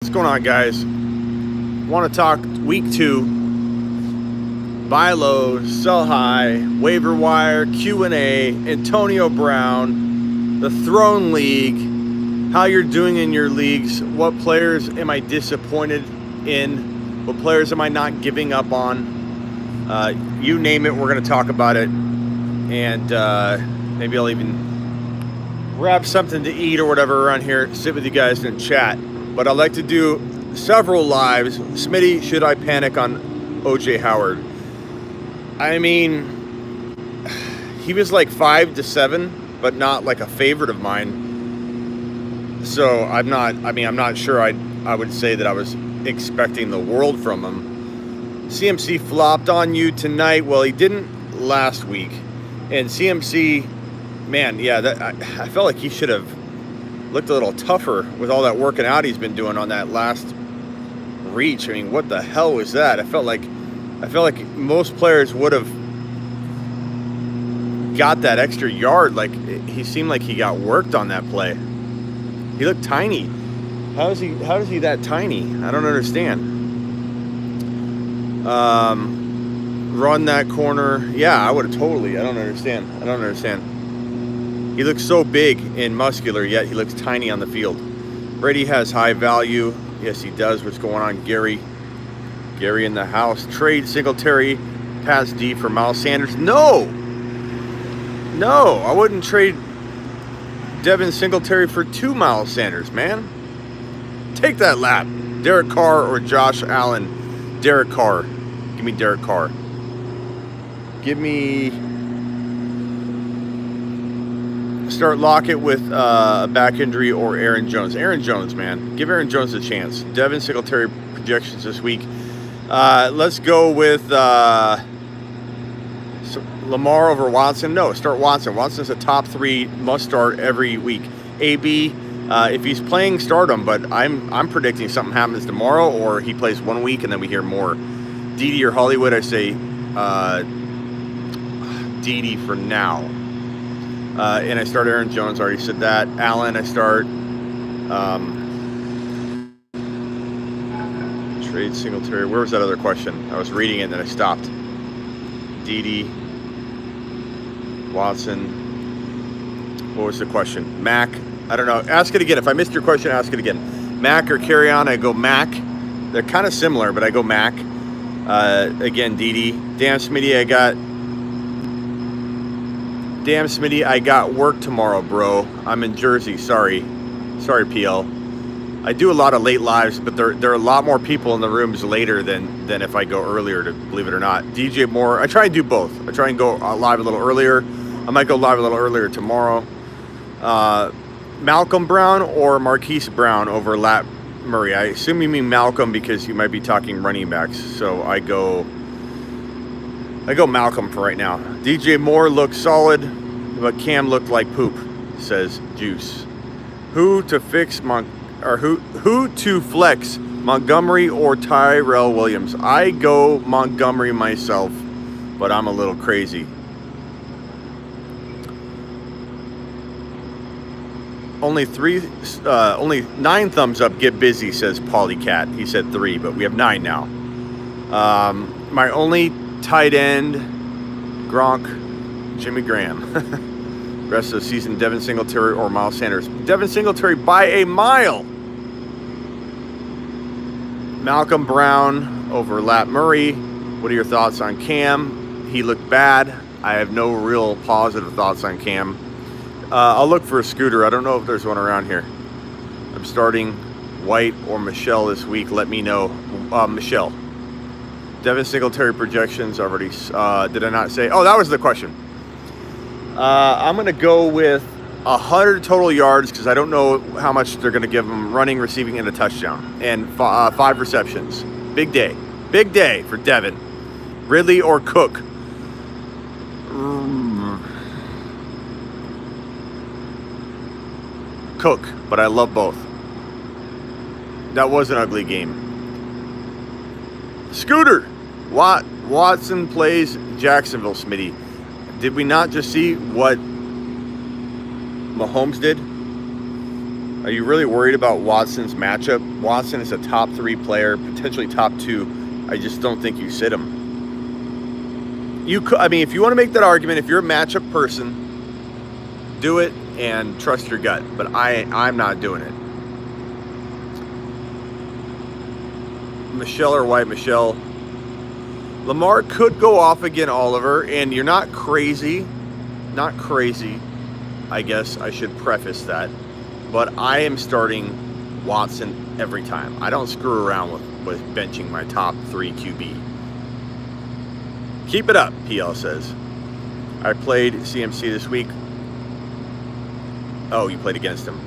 What's going on, guys? Want to talk week 2, buy low, sell high, waiver wire, Q&A, Antonio Brown, the Throne League, how you're doing in your leagues, what players am I disappointed in, what players am I not giving up on, you name it, we're going to talk about it, and maybe I'll even grab something to eat or whatever around here, sit with you guys and chat. But I'd like to do several lives. Smitty, should I panic on OJ Howard? I mean, he was like 5-7, but not like a favorite of mine. So I'm not sure I would say that I was expecting the world from him. CMC flopped on you tonight. Well, he didn't last week. And CMC, man, yeah, I felt like he should have looked a little tougher with all that working out he's been doing on that last reach. I mean, what the hell was that? I felt like most players would have got that extra yard. Like, he seemed like he got worked on that play. He looked tiny. How is he that tiny? I don't understand. Run that corner. Yeah, I would have totally. I don't understand. He looks so big and muscular, yet he looks tiny on the field. Brady has high value. Yes, he does. What's going on, Gary? Gary in the house. Trade Singletary, pass D for Miles Sanders. No, I wouldn't trade Devin Singletary for 2 Miles Sanders, man. Take that lap. Derek Carr or Josh Allen? Derek Carr. Give me Derek Carr. Give me... Start Lockett with a back injury or Aaron Jones. Aaron Jones, man. Give Aaron Jones a chance. Devin Singletary projections this week. Let's go with Lamar over Watson. No, start Watson. Watson's a top 3 must start every week. AB, if he's playing, start him. But I'm predicting something happens tomorrow, or he plays 1 week and then we hear more. Dede or Hollywood, I say Dede for now. And I start Aaron Jones, already said that. Allen, I start. Trade Singletary. Where was that other question? I was reading it and then I stopped. Dede. Watson. What was the question? Mac. I don't know. Ask it again. If I missed your question, ask it again. Mac or carry on, I go Mac. They're kind of similar, but I go Mac. Again, Dede. Damn, Smitty, I got work tomorrow, bro. I'm in Jersey. Sorry, PL. I do a lot of late lives, but there are a lot more people in the rooms later than if I go earlier, to believe it or not. DJ Moore, I try and do both. I try and go live a little earlier. I might go live a little earlier tomorrow. Malcolm Brown or Marquise Brown over Lat Murray. I assume you mean Malcolm because you might be talking running backs. So I go Malcolm for right now. DJ Moore looked solid, but Cam looked like poop, says Juice. Who to flex, Montgomery or Tyrell Williams? I go Montgomery myself, but I'm a little crazy. Only 9 thumbs up. Get busy, says Polycat. He said 3, but we have 9 now. My only tight end, Gronk, Jimmy Graham. Rest of the season, Devin Singletary or Miles Sanders. Devin Singletary by a mile. Malcolm Brown over Lat Murray. What are your thoughts on Cam? He looked bad. I have no real positive thoughts on Cam. I'll look for a scooter. I don't know if there's one around here. I'm starting White or Michelle this week. Let me know. Michelle. Devin Singletary projections already. Did I not say? Oh, that was the question. I'm going to go with 100 total yards because I don't know how much they're going to give him running, receiving, and a touchdown. And 5 receptions. Big day. Big day for Devin. Ridley or Cook? Cook, but I love both. That was an ugly game. Scooter. Watson plays Jacksonville, Smitty. Did we not just see what Mahomes did? Are you really worried about Watson's matchup? Watson is a top 3 player, potentially top 2. I just don't think you sit him. You could, I mean, if you want to make that argument, if you're a matchup person, do it and trust your gut. But I'm not doing it. Michelle or White Michelle. Lamar could go off again, Oliver, and you're not crazy. Not crazy. I guess I should preface that. But I am starting Watson every time. I don't screw around with benching my top 3 QB. Keep it up, PL says. I played CMC this week. Oh, you played against him.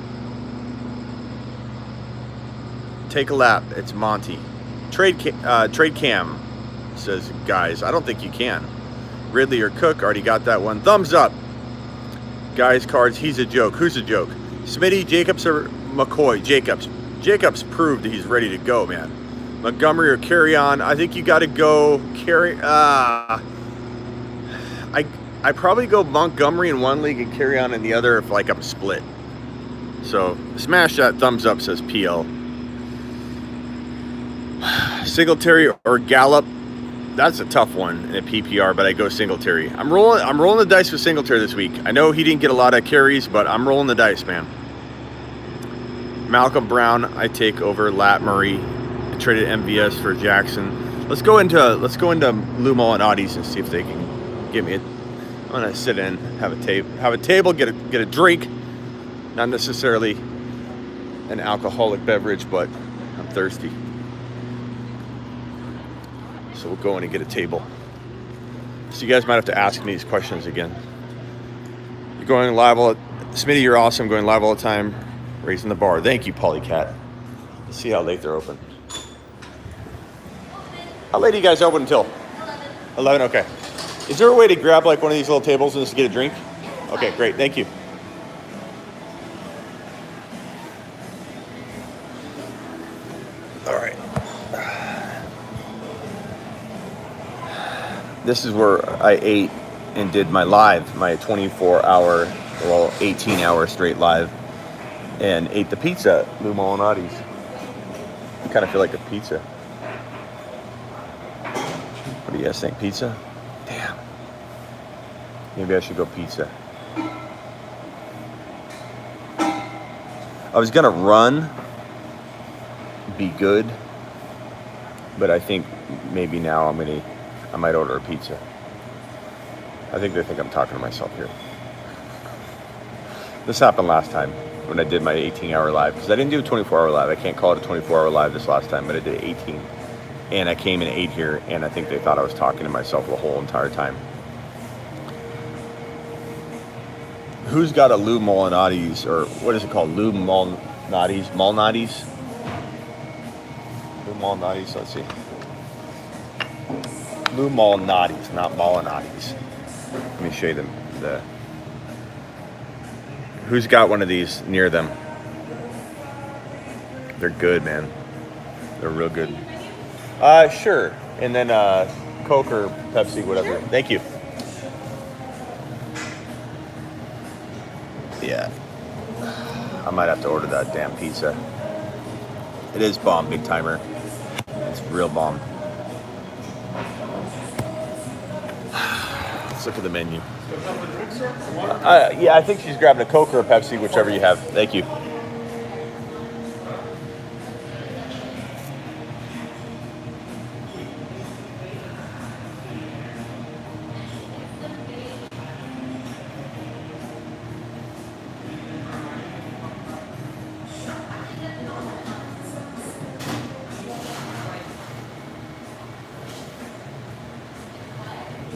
Take a lap. It's Monty. Trade Cam, says, guys. I don't think you can. Ridley or Cook, already got that one. Thumbs up. Guys, cards, he's a joke. Who's a joke? Smitty, Jacobs, or McCoy? Jacobs. Jacobs proved that he's ready to go, man. Montgomery or Carry On? I think you got to go Carry. I probably go Montgomery in one league and Carry On in the other if, like, I'm split. So, smash that thumbs up, says PL. Singletary or Gallup? That's a tough one in a PPR, but I go Singletary. I'm rolling the dice with Singletary this week. I know he didn't get a lot of carries, but I'm rolling the dice, man. Malcolm Brown, I take over Lat Murray. I traded MVS for Jackson. Let's go into Lou Molinati's and see if they can give me it. I'm gonna sit in, have a table, get a drink. Not necessarily an alcoholic beverage, but I'm thirsty. So we'll go in and get a table. So you guys might have to ask me these questions again. You're going live all. Smitty, you're awesome. Going live all the time. Raising the bar. Thank you, Polycat. Let's see how late they're open. How late are you guys open until? 11. Okay. Is there a way to grab like one of these little tables and just get a drink? Okay, great. Thank you. All right. This is where I ate and did my live, my 24-hour, well, 18-hour straight live, and ate the pizza at Lou Molinati's. I kind of feel like a pizza. What do you guys think? Pizza? Damn. Maybe I should go pizza. I was gonna run, be good, but I think maybe now I might order a pizza. I think they think I'm talking to myself here. This happened last time when I did my 18-hour live, because I didn't do a 24-hour live. I can't call it a 24-hour live this last time, but I did 18. And I came and ate here, and I think they thought I was talking to myself the whole entire time. Who's got a Lou Molinati's, or what is it called? Lou Molinati's? Molinati's? Lou Molinati's, let's see. Lou Molinati's, not Molinati's. Let me show you the who's got one of these near them. They're good, man. They're real good. Sure. And then Coke or Pepsi, whatever. Thank you. Yeah. I might have to order that damn pizza. It is bomb, big timer. It's real bomb. Let's look at the menu. Yeah, I think she's grabbing a Coke or a Pepsi, whichever you have. Thank you.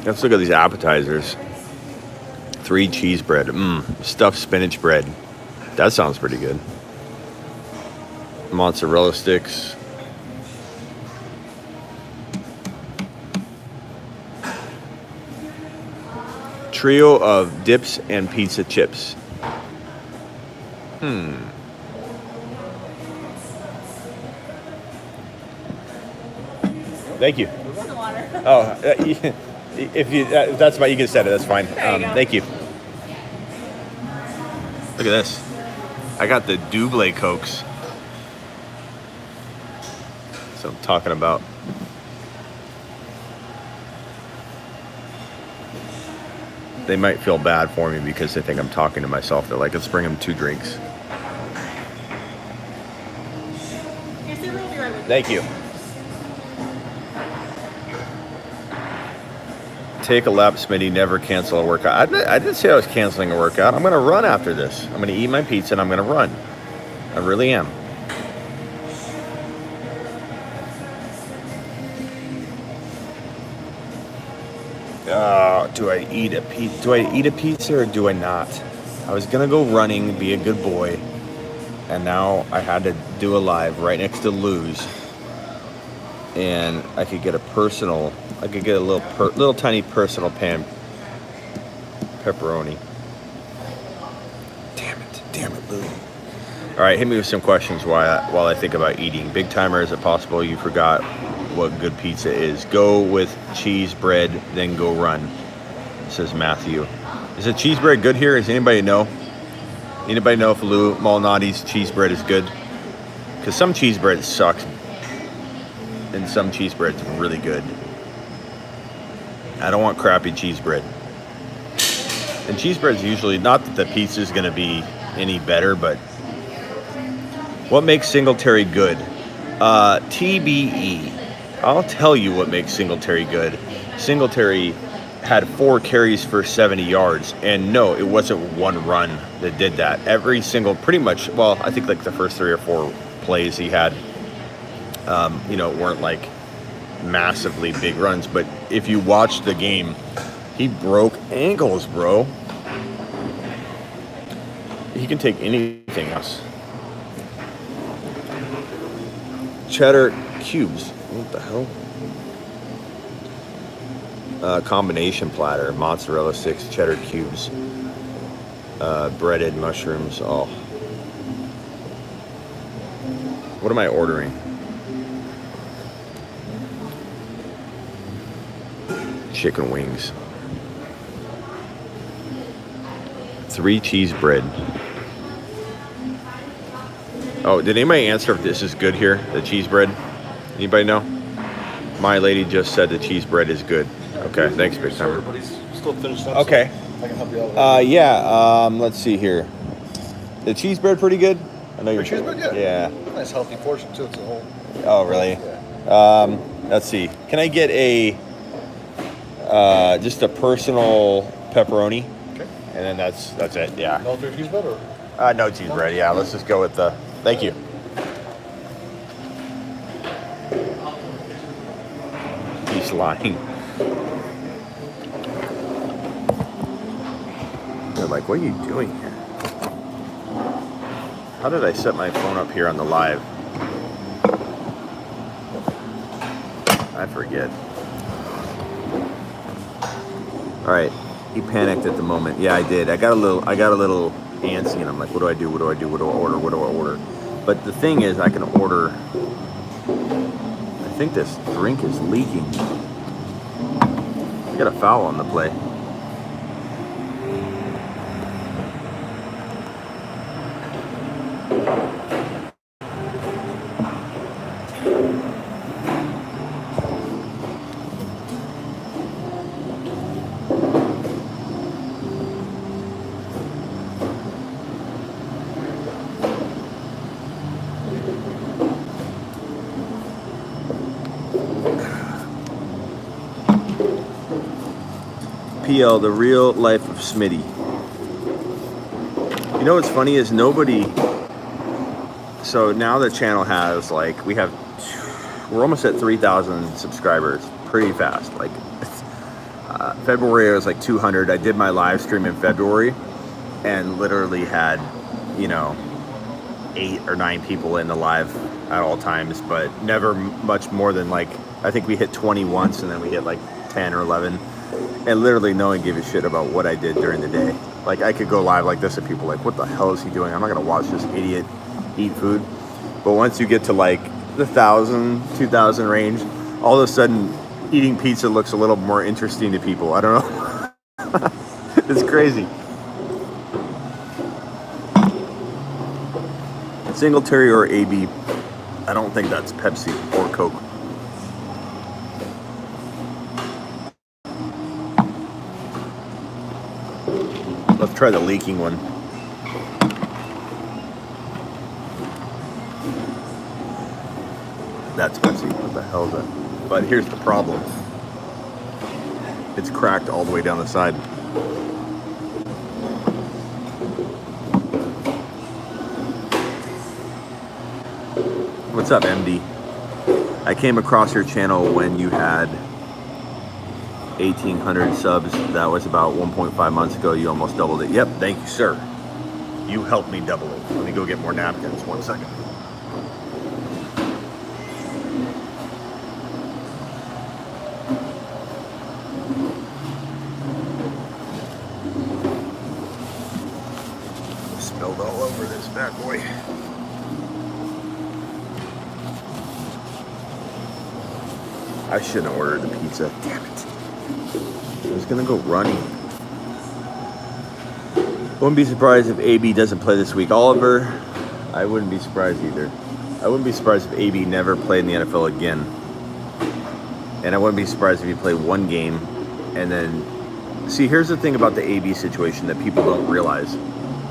Let's look at these appetizers. 3 cheese bread. Stuffed spinach bread. That sounds pretty good. Mozzarella sticks. Trio of dips and pizza chips. Thank you. Oh, if that's about you can set it, that's fine. Thank you. Look at this. I got the double Cokes. That's what I'm talking about. They might feel bad for me because they think I'm talking to myself. They're like, let's bring them 2 drinks. Thank you. Take a lap, Smitty. Never cancel a workout. I didn't say I was canceling a workout. I'm going to run after this. I'm going to eat my pizza and I'm going to run. I really am. Do I eat a pizza? Do I eat a pizza or do I not? I was going to go running, be a good boy. And now I had to do a live right next to Lou's. And I could get a little tiny personal pan pepperoni. Damn it, Lou. All right, hit me with some questions while I think about eating. Big timer, is it possible you forgot what good pizza is? Go with cheese bread, then go run, says Matthew. Is the cheese bread good here? Does anybody know? Anybody know if Lou Malnati's cheese bread is good? Because some cheese bread sucks, and some cheese bread's really good. I don't want crappy cheese bread. And cheese bread's usually, not that the pizza's gonna be any better, but what makes Singletary good? TBE. I'll tell you what makes Singletary good. Singletary had 4 carries for 70 yards, and no, it wasn't one run that did that. Every single, pretty much, well, I think like the first 3 or 4 plays he had, weren't like massively big runs, but if you watch the game, he broke ankles, bro. He can take anything else. Cheddar cubes. What the hell? Combination platter. Mozzarella sticks, cheddar cubes. Breaded mushrooms. Oh. What am I ordering? Chicken wings. 3 cheese bread. Oh, did anybody answer if this is good here? The cheese bread? Anybody know? My lady just said the cheese bread is good. Okay, thanks, Big Timer. Everybody's still finished up. Okay. So I can help you out. Let's see here. The cheese bread pretty good? I know cheese bread, yeah. Yeah. Nice healthy portion too. It's a whole. Oh, really? Yeah. Let's see. Can I get just a personal pepperoni? Okay. And then that's it. Yeah. No cheese bread or? No cheese bread. Yeah. Let's just go with the. Thank you. He's lying. They're like, what are you doing here? How did I set my phone up here on the live? I forget. All right, he panicked at the moment. Yeah, I did. I got a little antsy, and I'm like, what do I do? What do I do? What do I order? What do I order? But the thing is, I can order. I think this drink is leaking. I got a foul on the play. PL, the real life of Smitty. You know what's funny is nobody. So now the channel has we're almost at 3,000 subscribers pretty fast. Like February it was like 200. I did my live stream in February and literally had 8 or 9 people in the live at all times, but never much more than I think we hit 20 once and then we hit 10 or 11. And literally no one gave a shit about what I did during the day. I could go live like this and people are like, what the hell is he doing? I'm not going to watch this idiot eat food. But once you get to the 1,000, 2,000 range, all of a sudden eating pizza looks a little more interesting to people. I don't know. It's crazy. Singletary or AB. I don't think that's Pepsi or Coke. Let's try the leaking one. That's Pepsi. What the hell is that? But here's the problem. It's cracked all the way down the side. What's up, MD? I came across your channel when you had 1,800 subs. That was about 1.5 months ago. You almost doubled it. Yep, thank you, sir. You helped me double it. Let me go get more napkins. 1 second. Spilled all over this bad boy. I shouldn't have ordered the pizza. Damn it. I was gonna go running. Wouldn't be surprised if AB doesn't play this week. Oliver, I wouldn't be surprised either. I wouldn't be surprised if AB never played in the NFL again. And I wouldn't be surprised if he played one game and then... See, here's the thing about the AB situation that people don't realize.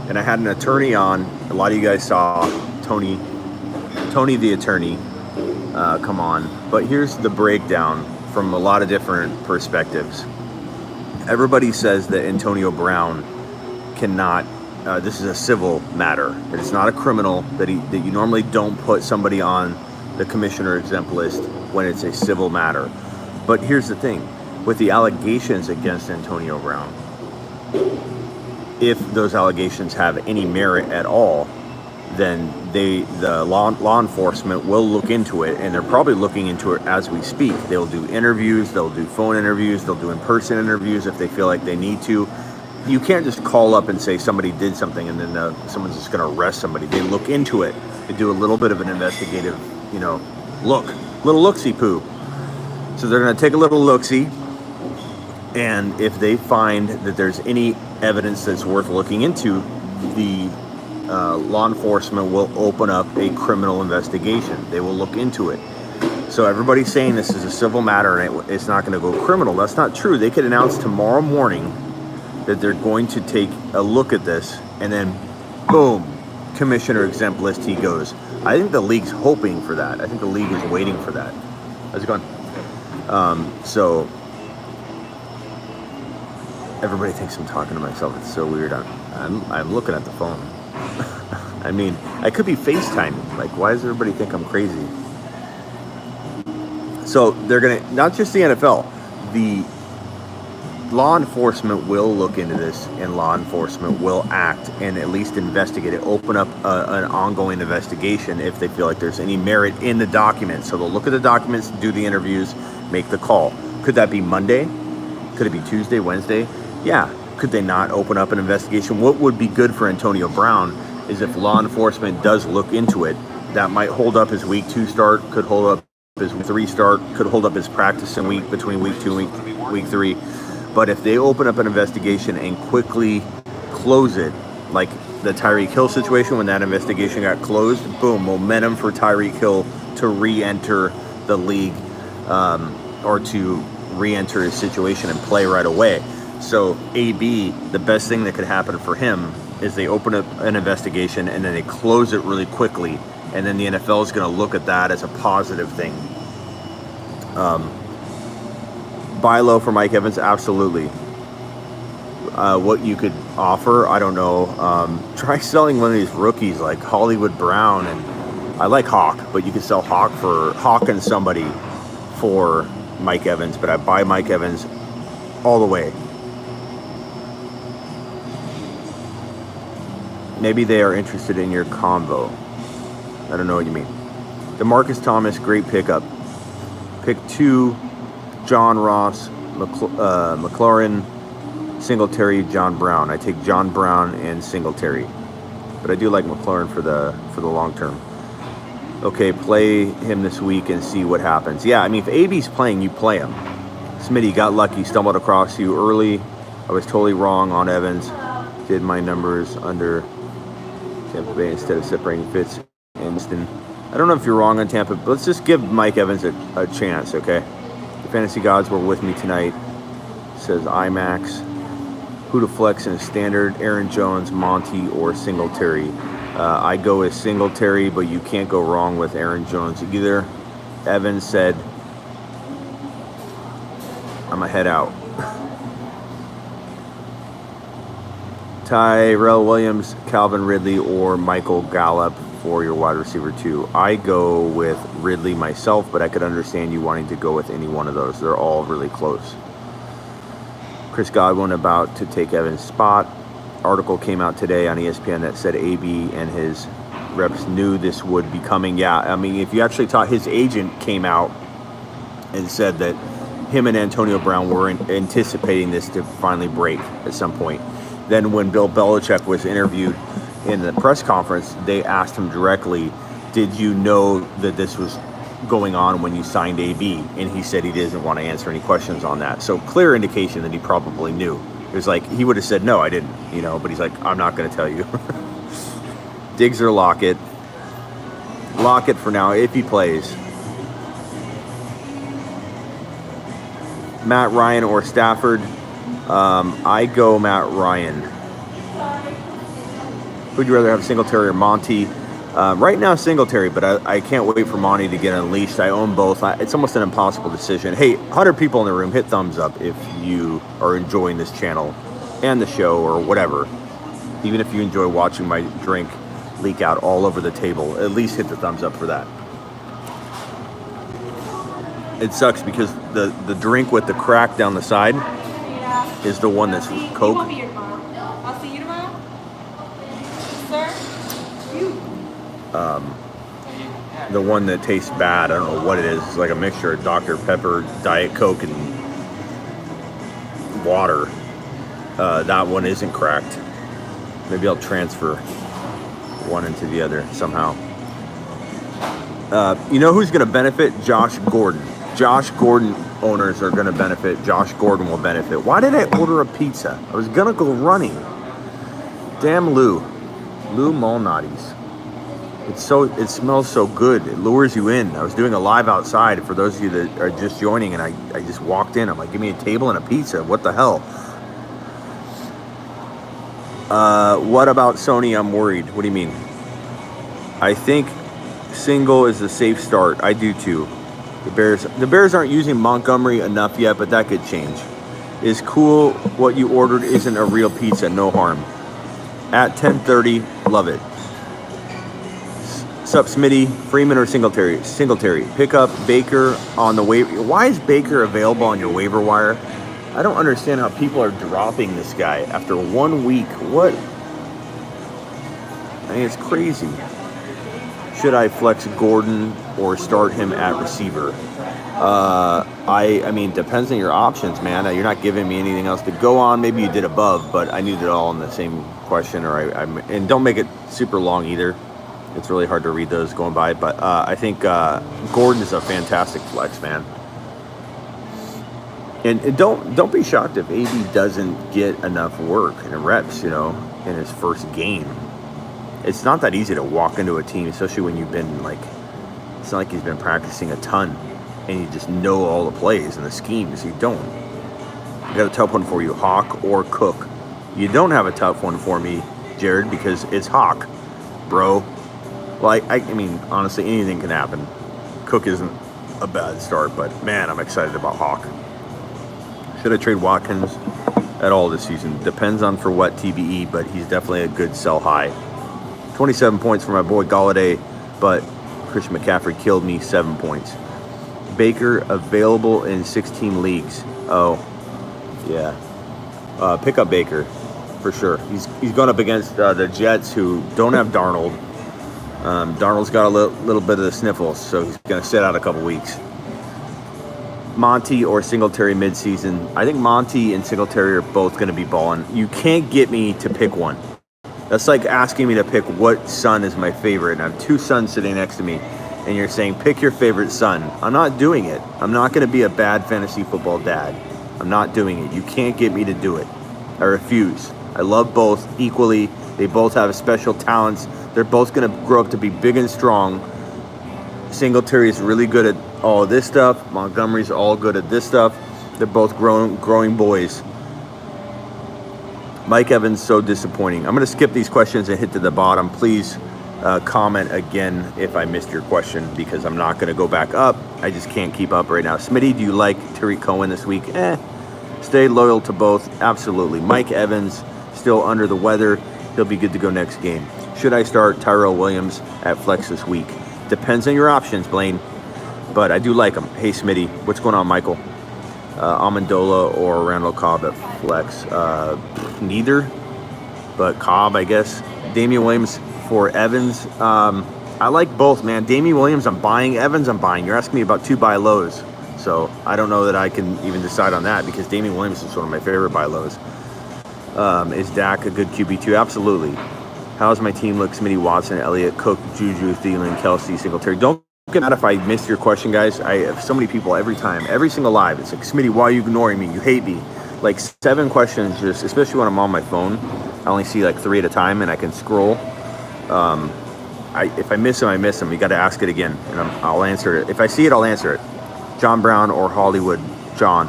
And I had an attorney on. A lot of you guys saw Tony the attorney come on. But here's the breakdown from a lot of different perspectives. Everybody says that Antonio Brown cannot, this is a civil matter. It's not a criminal, that you normally don't put somebody on the commissioner exempt list when it's a civil matter. But here's the thing, with the allegations against Antonio Brown, if those allegations have any merit at all, then the law enforcement will look into it, and they're probably looking into it as we speak. They'll do interviews, they'll do phone interviews, they'll do in-person interviews if they feel like they need to. You can't just call up and say somebody did something and then someone's just going to arrest somebody. They look into it. They do a little bit of an investigative, little look-see poo. So they're going to take a little look-see, and if they find that there's any evidence that's worth looking into, the law enforcement will open up a criminal investigation. They will look into it. So everybody's saying this is a civil matter and it's not going to go criminal. That's not true. They could announce tomorrow morning that they're going to take a look at this, and then boom, commissioner exempt list he goes. I think the league's hoping for that. I think the league is waiting for that. How's it going? So everybody thinks I'm talking to myself. It's so weird. I'm looking at the phone. I mean, I could be FaceTiming. Like, why does everybody think I'm crazy? So they're gonna, not just the NFL, the law enforcement will look into this, and law enforcement will act and at least investigate it, open up an ongoing investigation if they feel like there's any merit in the documents. So they'll look at the documents, do the interviews, make the call. Could that be Monday? Could it be Tuesday, Wednesday? Yeah. Could they not open up an investigation? What would be good for Antonio Brown is if law enforcement does look into it. That might hold up his week 2 start, could hold up his week 3 start, could hold up his practicing week between week 2 and week 3. But if they open up an investigation and quickly close it, like the Tyreek Hill situation, when that investigation got closed, boom, momentum for Tyreek Hill to re-enter the league, or to re-enter his situation and play right away. So AB, the best thing that could happen for him is they open up an investigation and then they close it really quickly, and then the NFL is going to look at that as a positive thing. Buy low for Mike Evans, absolutely. What you could offer, I don't know. Try selling one of these rookies like Hollywood Brown, and I like Hawk, but you could sell Hawk and somebody for Mike Evans. But I buy Mike Evans all the way. Maybe they are interested in your combo. I don't know what you mean. DeMarcus Thomas, great pickup. Pick 2, John Ross, McLaurin, Singletary, John Brown. I take John Brown and Singletary, but I do like McLaurin for the long term. Okay, play him this week and see what happens. Yeah, I mean, if AB's playing, you play him. Smitty got lucky, stumbled across you early. I was totally wrong on Evans. Did my numbers under Tampa Bay instead of separating Fitz Winston. I don't know if you're wrong on Tampa, but let's just give Mike Evans a chance, okay? The fantasy gods were with me tonight. Says IMAX. Who to flex in a standard? Aaron Jones, Monty, or Singletary? I go with Singletary, but you can't go wrong with Aaron Jones either. Evans said, I'm a head out. Tyrell Williams, Calvin Ridley, or Michael Gallup for your wide receiver 2. I go with Ridley myself, but I could understand you wanting to go with any one of those. They're all really close. Chris Godwin about to take Evans' spot. Article came out today on ESPN that said AB and his reps knew this would be coming. Yeah, I mean, if you actually thought his agent came out and said that him and Antonio Brown were anticipating this to finally break at some point. Then when Bill Belichick was interviewed in the press conference, they asked him directly, did you know that this was going on when you signed AB? And he said he doesn't want to answer any questions on that. So clear indication that he probably knew. It was like, he would have said, no, I didn't, but he's like, I'm not going to tell you. Diggs or Lockett. Lockett for now, if he plays. Matt Ryan or Stafford. I go Matt Ryan. Who'd you rather have, Singletary or Monty? Right now, Singletary, but I can't wait for Monty to get unleashed. I own both. It's almost an impossible decision. Hey, 100 people in the room, hit thumbs up if you are enjoying this channel and the show or whatever. Even if you enjoy watching my drink leak out all over the table, at least hit the thumbs up for that. It sucks because the drink with the crack down the side is the one that's Coke. I'll see you tomorrow. Sir? The one that tastes bad, I don't know what it is. It's like a mixture of Dr. Pepper, Diet Coke, and water. That one isn't cracked. Maybe I'll transfer one into the other somehow. You know who's going to benefit? Josh Gordon. Josh Gordon owners are going to benefit. Josh Gordon will benefit. Why did I order a pizza? I was going to go running. Damn Lou Malnati's. It smells so good. It lures you in. I was doing a live outside for those of you that are just joining, and I just walked in. I'm like, give me a table and a pizza. What the hell? What about Sony? I'm worried. What do you mean? I think single is a safe start. I do too. The Bears aren't using Montgomery enough yet, but that could change. Is cool what you ordered isn't a real pizza. No harm. At 10:30, love it. Sup, Smitty? Freeman or Singletary? Singletary. Pick up Baker on the waiver. Why is Baker available on your waiver wire? I don't understand how people are dropping this guy after 1 week. What? I mean, it's crazy. Should I flex Gordon or start him at receiver? I mean, depends on your options, man. You're not giving me anything else to go on. Maybe you did above, but I need it all in the same question. And don't make it super long either. It's really hard to read those going by. But I think Gordon is a fantastic flex, man. And don't be shocked if AB doesn't get enough work and reps, in his first game. It's not that easy to walk into a team, especially when you've been it's not like he's been practicing a ton and you just know all the plays and the schemes. You don't. I got a tough one for you, Hawk or Cook. You don't have a tough one for me, Jared, because it's Hawk, bro. Well, I mean, honestly, anything can happen. Cook isn't a bad start, but man, I'm excited about Hawk. Should I trade Watkins at all this season? Depends on for what TBE, but he's definitely a good sell high. 27 points for my boy Galladay, but Christian McCaffrey killed me 7 points. Baker available in 16 leagues. Oh, yeah. Pick up Baker for sure. He's going up against the Jets, who don't have Darnold. Darnold's got a little bit of the sniffles, so he's going to sit out a couple weeks. Monty or Singletary midseason. I think Monty and Singletary are both going to be balling. You can't get me to pick one. That's like asking me to pick what son is my favorite. And I have two sons sitting next to me, and you're saying, pick your favorite son. I'm not doing it. I'm not going to be a bad fantasy football dad. I'm not doing it. You can't get me to do it. I refuse. I love both equally. They both have special talents. They're both going to grow up to be big and strong. Singletary is really good at all of this stuff. Montgomery's all good at this stuff. They're both growing boys. Mike Evans, so disappointing. I'm going to skip these questions and hit to the bottom. Please comment again if I missed your question, because I'm not going to go back up. I just can't keep up right now. Smitty, do you like Tariq Cohen this week? Stay loyal to both. Absolutely. Mike Evans, still under the weather. He'll be good to go next game. Should I start Tyrell Williams at flex this week? Depends on your options, Blaine. But I do like him. Hey, Smitty. What's going on, Michael? Amendola or Randall Cobb at flex? Neither, but Cobb, I guess. Damian Williams for Evans. I like both, man. Damian Williams, I'm buying. Evans, I'm buying. You're asking me about 2 buy lows. So I don't know that I can even decide on that, because Damian Williams is one of my favorite buy lows. Is Dak a good QB2? Absolutely. How's my team look? Smitty, Watson, Elliott, Cook, Juju, Thielen, Kelsey, Singletary. Don't get mad if I missed your question, guys. I have so many people every time, every single live. It's like, Smitty, why are you ignoring me? You hate me. Like 7 questions, just especially when I'm on my phone. I only see like 3 at a time, and I can scroll. If I miss them, I miss them. You got to ask it again, and I'll answer it. If I see it, I'll answer it. John Brown or Hollywood? John.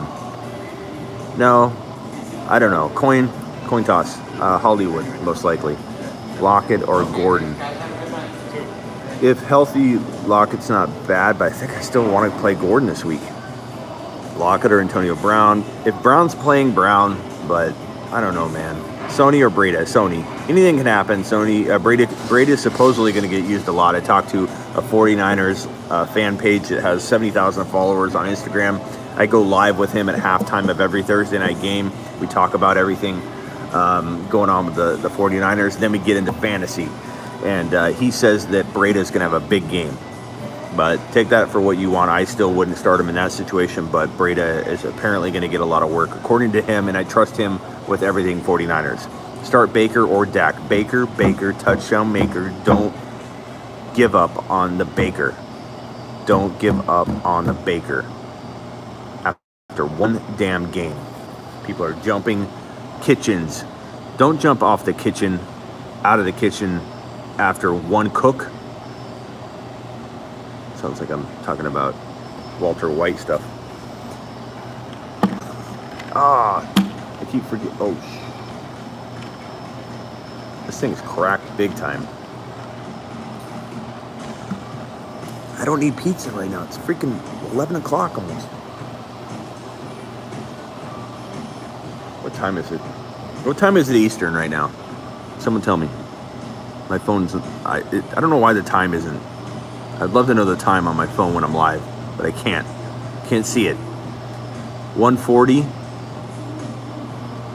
No, I don't know. Coin toss. Hollywood, most likely. Lockett or Gordon? If healthy, Lockett's not bad, but I think I still want to play Gordon this week. Lockett or Antonio Brown? If Brown's playing, Brown, but I don't know, man. Sony or Breda? Sony. Anything can happen. Sony. Breda is supposedly going to get used a lot. I talked to a 49ers fan page that has 70,000 followers on Instagram. I go live with him at halftime of every Thursday night game. We talk about everything going on with the 49ers. Then we get into fantasy. And he says that Breda is going to have a big game. But take that for what you want. I still wouldn't start him in that situation, but Breda is apparently going to get a lot of work, according to him, and I trust him with everything 49ers. Start Baker or Dak. Baker, touchdown maker. Don't give up on the Baker. Don't give up on the Baker. After one damn game. People are jumping kitchens. Don't jump off the kitchen, out of the kitchen after one cook. Sounds like I'm talking about Walter White stuff. I keep forgetting. Oh, this thing's cracked big time. I don't need pizza right now. It's freaking 11 o'clock almost. What time is it? What time is it Eastern right now? Someone tell me. My phone's... I don't know why the time isn't... I'd love to know the time on my phone when I'm live, but I can't. Can't see it. 1:40.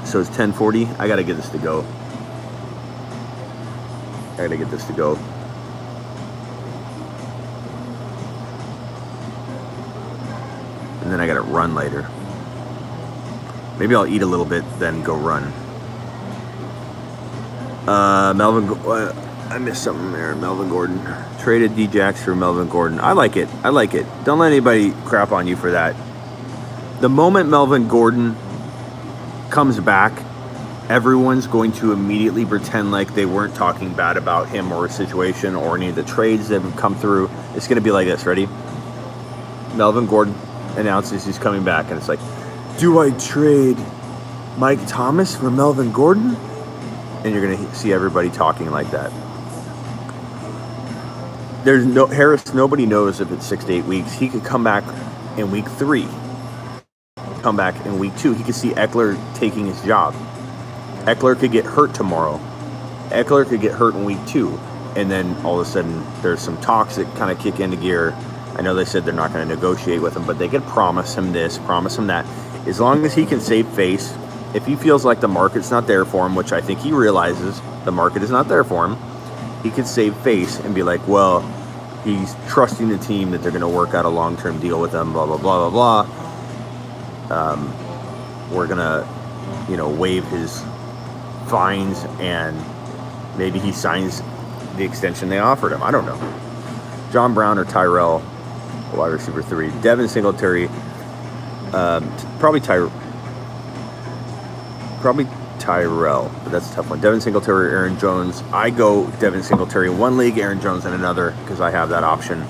So it's 10:40. I gotta get this to go. And then I gotta run later. Maybe I'll eat a little bit, then go run. I missed something there. Melvin Gordon. Traded D-Jax for Melvin Gordon. I like it. Don't let anybody crap on you for that. The moment Melvin Gordon comes back, everyone's going to immediately pretend like they weren't talking bad about him or a situation or any of the trades that have come through. It's going to be like this. Ready? Melvin Gordon announces he's coming back, and it's like, do I trade Mike Thomas for Melvin Gordon? And you're going to see everybody talking like that. There's no Harris. Nobody knows if it's 6 to 8 weeks. He could come back in week 3. Come back in week 2. He could see Eckler taking his job. Eckler could get hurt tomorrow. Eckler could get hurt in week 2. And then all of a sudden there's some talks that kind of kick into gear. I know they said they're not going to negotiate with him, but they could promise him this, promise him that. As long as he can save face, if he feels like the market's not there for him, which I think he realizes the market is not there for him, he could save face and be like, well, he's trusting the team that they're going to work out a long-term deal with them, blah, blah, blah, blah, blah. We're going to, waive his fines, and maybe he signs the extension they offered him. I don't know. John Brown or Tyrell, wide receiver 3. Devin Singletary, probably Tyrell. but that's a tough one. Devin Singletary, Aaron Jones. I go Devin Singletary in one league, Aaron Jones in another, because I have that option.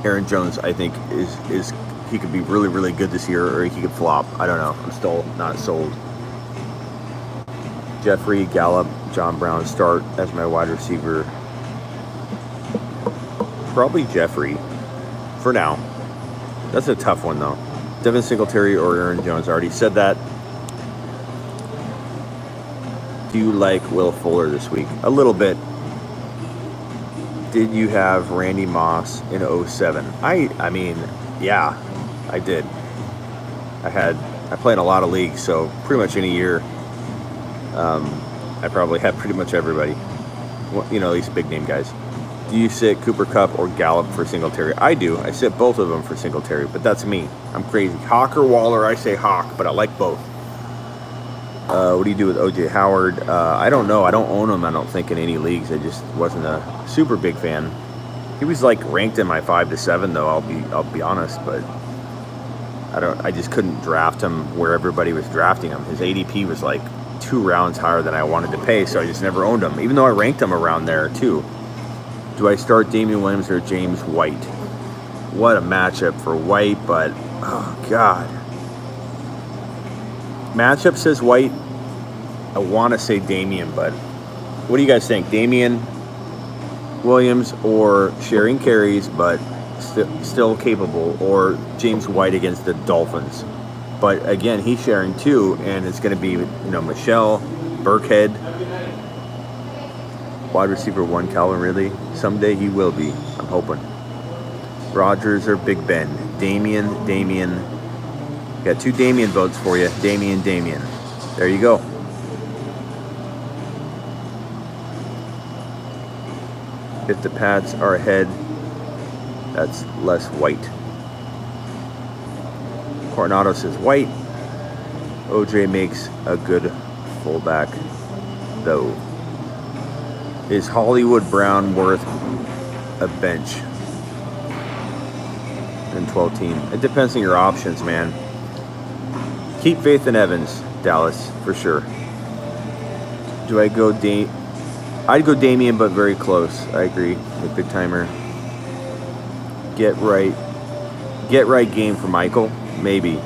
Aaron Jones, I think, is he could be really, really good this year, or he could flop. I don't know. I'm still not sold. Jeffrey, Gallup, John Brown start as my wide receiver. Probably Jeffrey for now. That's a tough one, though. Devin Singletary or Aaron Jones. I already said that. Do you like Will Fuller this week? A little bit. Did you have Randy Moss in 07? I mean, yeah, I did. I played in a lot of leagues, so pretty much in a year, I probably had pretty much everybody. Well, you know, these big name guys. Do you sit Cooper Kupp or Gallup for Singletary? I do. I sit both of them for Singletary, but that's me. I'm crazy. Hawk or Waller? I say Hawk, but I like both. What do you do with O.J. Howard? I don't know. I don't own him, I don't think, in any leagues. I just wasn't a super big fan. He was like ranked in my 5 to 7, though. I'll be honest, but I just couldn't draft him where everybody was drafting him. His ADP was like 2 rounds higher than I wanted to pay, so I just never owned him, even though I ranked him around there too. Do I start Damian Williams or James White? What a matchup for White, but oh god. Matchup says White. I want to say Damian, but what do you guys think? Damian Williams or sharing carries, but still capable, or James White against the Dolphins? But again, he's sharing too, and it's going to be, you know, Michelle, Burkhead, wide receiver 1, Calvin Ridley. Someday he will be. I'm hoping. Rodgers or Big Ben? Damian. Got 2 Damian votes for you. Damian. There you go. If the Pats are ahead, that's less White. Coronado says White. OJ makes a good fullback, though. Is Hollywood Brown worth a bench in 12 team? It depends on your options, man. Keep faith in Evans, Dallas, for sure. Do I go I'd go Damian, but very close. I agree with Big Timer. Get right game for Michael? Maybe.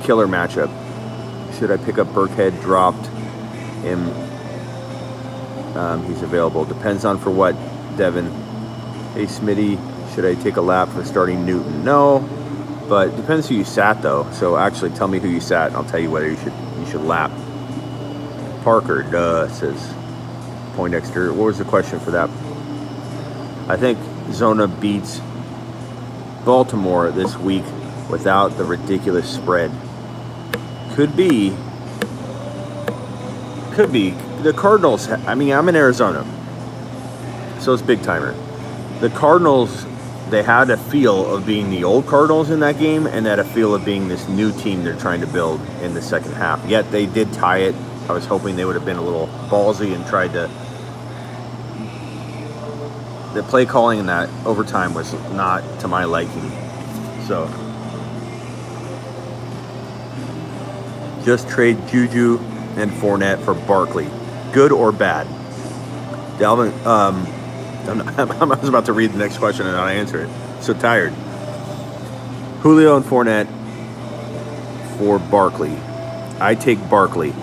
Killer matchup. Should I pick up Burkhead? Dropped him. He's available. Depends on for what, Devin. Hey, Smitty, should I take a lap for starting Newton? No, but depends who you sat, though. So actually tell me who you sat, and I'll tell you whether you should lap. Parker, says Poindexter. What was the question for that? I think Zona beats Baltimore this week without the ridiculous spread. Could be. The Cardinals, I mean, I'm in Arizona, so it's Big Timer. The Cardinals, they had a feel of being the old Cardinals in that game, and had a feel of being this new team they're trying to build in the second half. Yet they did tie it. I was hoping they would have been a little ballsy and tried to. The play calling in that overtime was not to my liking. So just trade Juju and Fournette for Barkley. Good or bad? Dalvin, I was about to read the next question and not answer it. So tired. Julio and Fournette for Barkley. I take Barkley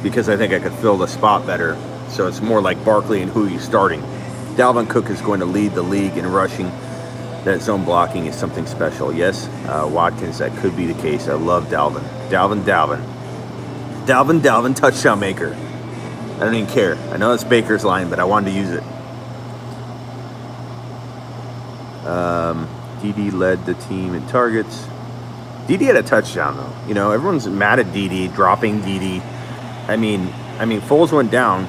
because I think I could fill the spot better. So it's more like Barkley and who he's starting. Dalvin Cook is going to lead the league in rushing. That zone blocking is something special. Yes, Watkins, that could be the case. I love Dalvin. Dalvin, touchdown maker. I don't even care. I know that's Baker's line, but I wanted to use it. DD led the team in targets. DD had a touchdown, though. You know, everyone's mad at DD, dropping DD. I mean, Foles went down,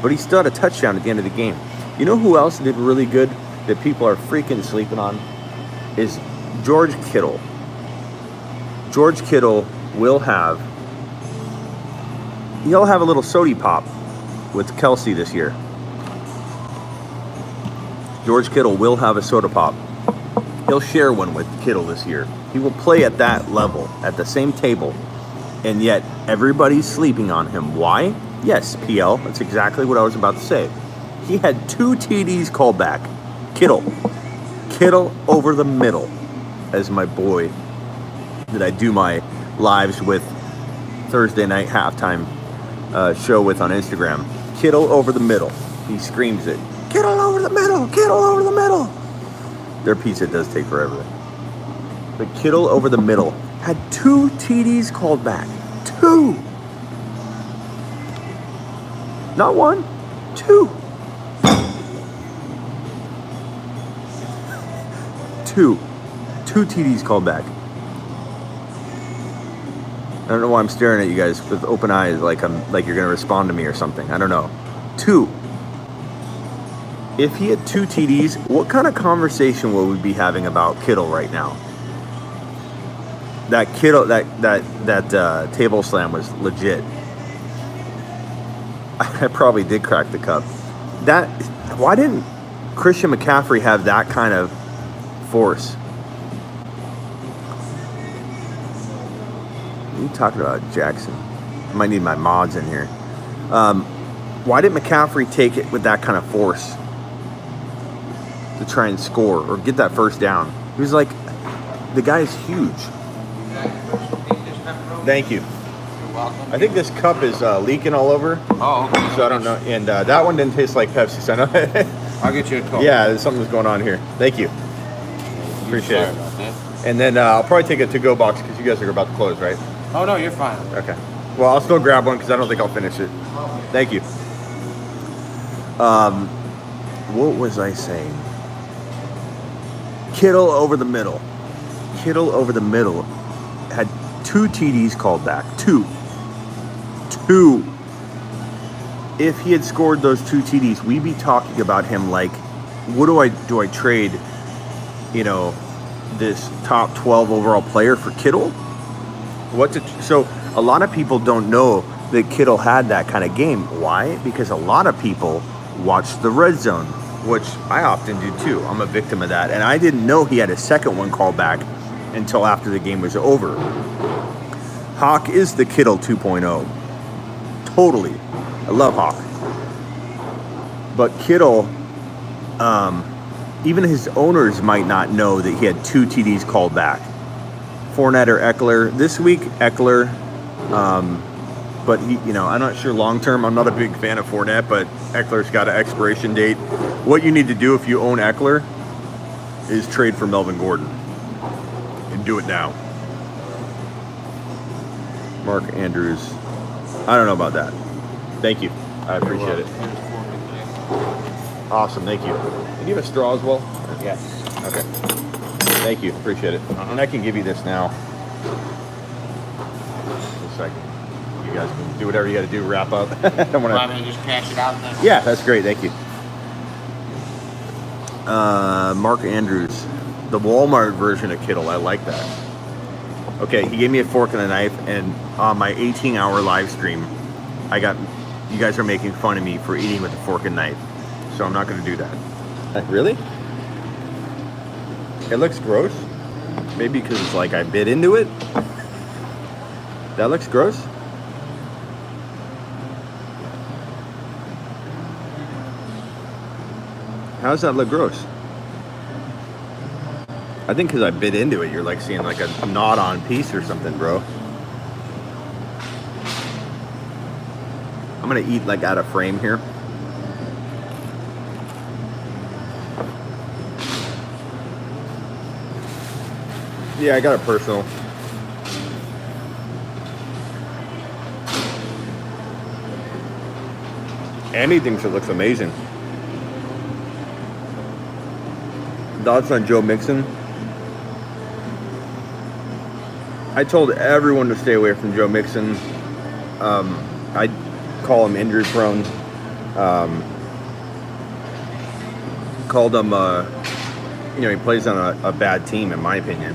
but he still had a touchdown at the end of the game. You know who else did really good that people are freaking sleeping on? Is George Kittle. George Kittle will have a little sody pop with Kelsey this year. George Kittle will have a soda pop. He'll share one with Kittle this year. He will play at that level, at the same table, And yet everybody's sleeping on him. Why? Yes, PL, that's exactly what I was about to say. He had 2 TDs called back. Kittle over the middle, as my boy that I do my lives with Thursday night halftime show with on Instagram. Kittle over the middle. He screams it. Kittle over the middle. Kittle over the middle. Their pizza does take forever. But Kittle over the middle had 2 TDs called back. 2. Not 1, 2. 2 TDs called back. I don't know why I'm staring at you guys with open eyes like you're gonna respond to me or something. I don't know. 2. If he had 2 TDs, what kind of conversation would we be having about Kittle right now? That Kittle, that table slam was legit. I probably did crack the cup. Why didn't Christian McCaffrey have that kind of force? What are you talking about, Jackson? I might need my mods in here. Why did McCaffrey take it with that kind of force to try and score or get that first down? He was like, the guy is huge. Thank you. You're welcome. I think this cup is leaking all over. Oh, okay. So I don't know. And that one didn't taste like Pepsi, so I know. I'll get you a Coke. Yeah, there's something's going on here. Thank you. Appreciate it. About that. And then I'll probably take a to-go box because you guys are about to close, right? Oh, no, you're fine. Okay. Well, I'll still grab one because I don't think I'll finish it. Thank you. What was I saying? Kittle over the middle. Kittle over the middle had 2 TDs called back. 2. If he had scored those 2 TDs, we'd be talking about him like, what do I trade, this top 12 overall player for Kittle? So a lot of people don't know that Kittle had that kind of game. Why? Because a lot of people watch the red zone, which I often do too. I'm a victim of that. And I didn't know he had a second one called back until after the game was over. Hawk is the Kittle 2.0. Totally. I love Hawk. But Kittle, even his owners might not know that he had 2 TDs called back. Fournette or Eckler. This week, Eckler. But I'm not sure long term. I'm not a big fan of Fournette, but Eckler's got an expiration date. What you need to do if you own Eckler is trade for Melvin Gordon. And do it now. Mark Andrews. I don't know about that. Thank you. I appreciate it. Awesome. Thank you. Do you have a straw as well? Yes. Okay. Thank you. Appreciate it. And I can give you this now. Just a second. You guys can do whatever you got to do. Wrap up. I don't want Want me to just cash it out then? Yeah, that's great. Thank you. Mark Andrews. The Walmart version of Kittle. I like that. Okay, he gave me a fork and a knife, and on my 18-hour live stream, you guys are making fun of me for eating with a fork and knife, so I'm not going to do that. Really? It looks gross. Maybe because it's like I bit into it. That looks gross. How does that look gross? I think because I bit into it, you're like seeing like a gnawed-on piece or something, bro. I'm gonna eat like out of frame here. Yeah, I got a personal. Andy thinks it looks amazing. Thoughts on Joe Mixon? I told everyone to stay away from Joe Mixon. I call him injury prone. Called him, he plays on a bad team, in my opinion.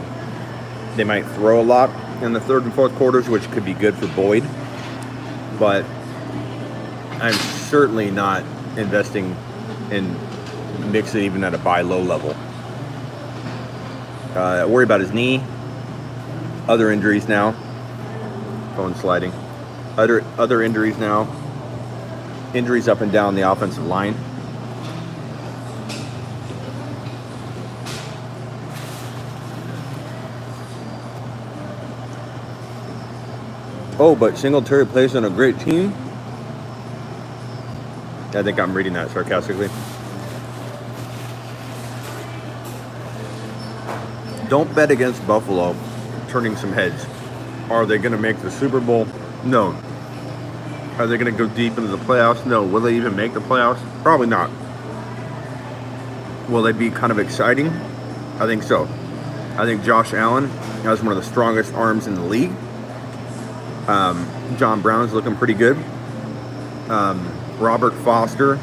They might throw a lot in the third and fourth quarters, which could be good for Boyd. But I'm certainly not investing in Mixon even at a buy low level. I worry about his knee, other injuries now. Phone sliding. Other injuries now. Injuries up and down the offensive line. Oh, but Singletary plays on a great team. I think I'm reading that sarcastically. Don't bet against Buffalo turning some heads. Are they going to make the Super Bowl? No. Are they going to go deep into the playoffs? No. Will they even make the playoffs? Probably not. Will they be kind of exciting? I think so. I think Josh Allen has one of the strongest arms in the league. John Brown's looking pretty good. Robert Foster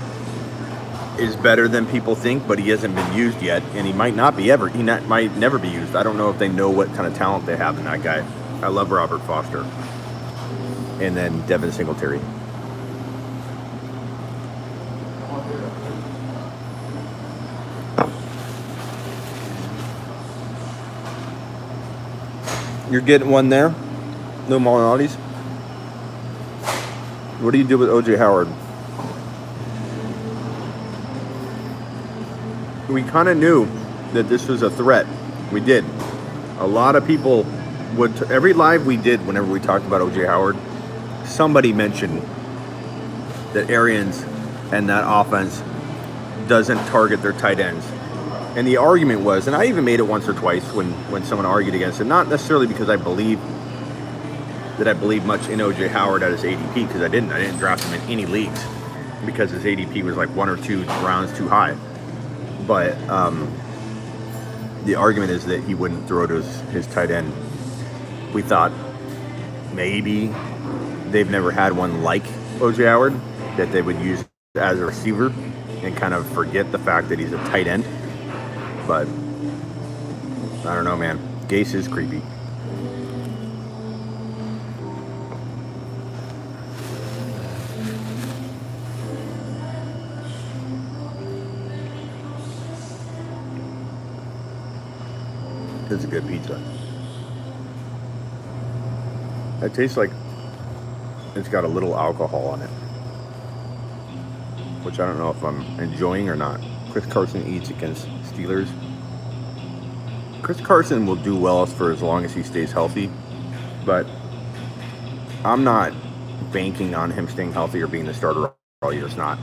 is better than people think, but he hasn't been used yet, and he might not be ever. Might never be used. I don't know if they know what kind of talent they have in that guy. I love Robert Foster. And then Devin Singletary. You're getting one there? No Malnati's? What do you do with O.J. Howard? We kind of knew that this was a threat. We did. A lot of people would, every live we did whenever we talked about O.J. Howard, somebody mentioned that Arians and that offense doesn't target their tight ends. And the argument was, and I even made it once or twice when someone argued against it, not necessarily because I believe much in O.J. Howard at his ADP, because I didn't draft him in any leagues because his ADP was like 1 or 2 rounds too high. But the argument is that he wouldn't throw to his tight end. We thought maybe they've never had one like O.J. Howard that they would use as a receiver and kind of forget the fact that he's a tight end. But I don't know, man. Gase is creepy. It's a good pizza. It tastes like it's got a little alcohol on it, which I don't know if I'm enjoying or not. Chris Carson eats against Steelers. Chris Carson will do well for as long as he stays healthy, but I'm not banking on him staying healthy or being the starter all year. It's not.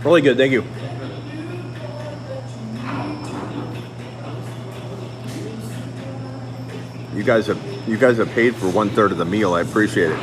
Really good, thank you. You guys have paid for 1/3 of the meal. I appreciate it.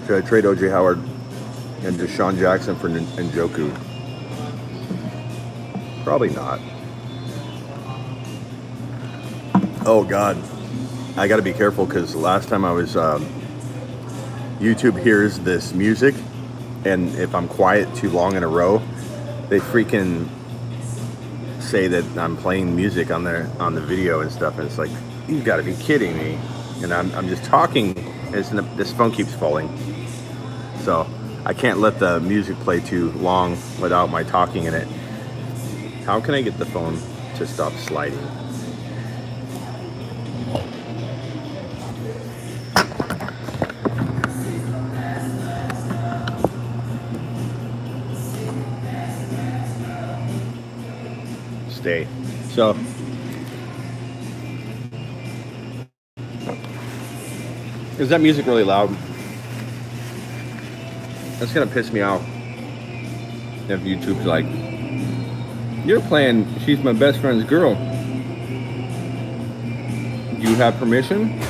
Should I trade O.J. Howard and Deshaun Jackson for Njoku? Probably not. Oh God, I got to be careful because last time I was, YouTube hears this music, and if I'm quiet too long in a row, they freaking say that I'm playing music on the video and stuff, and it's like, you got to be kidding me! And I'm just talking, and this phone keeps falling. So I can't let the music play too long without my talking in it. How can I get the phone to stop sliding? Stay. So is that music really loud? That's gonna piss me off if YouTube's like, you're playing She's My Best Friend's Girl. Do you have permission?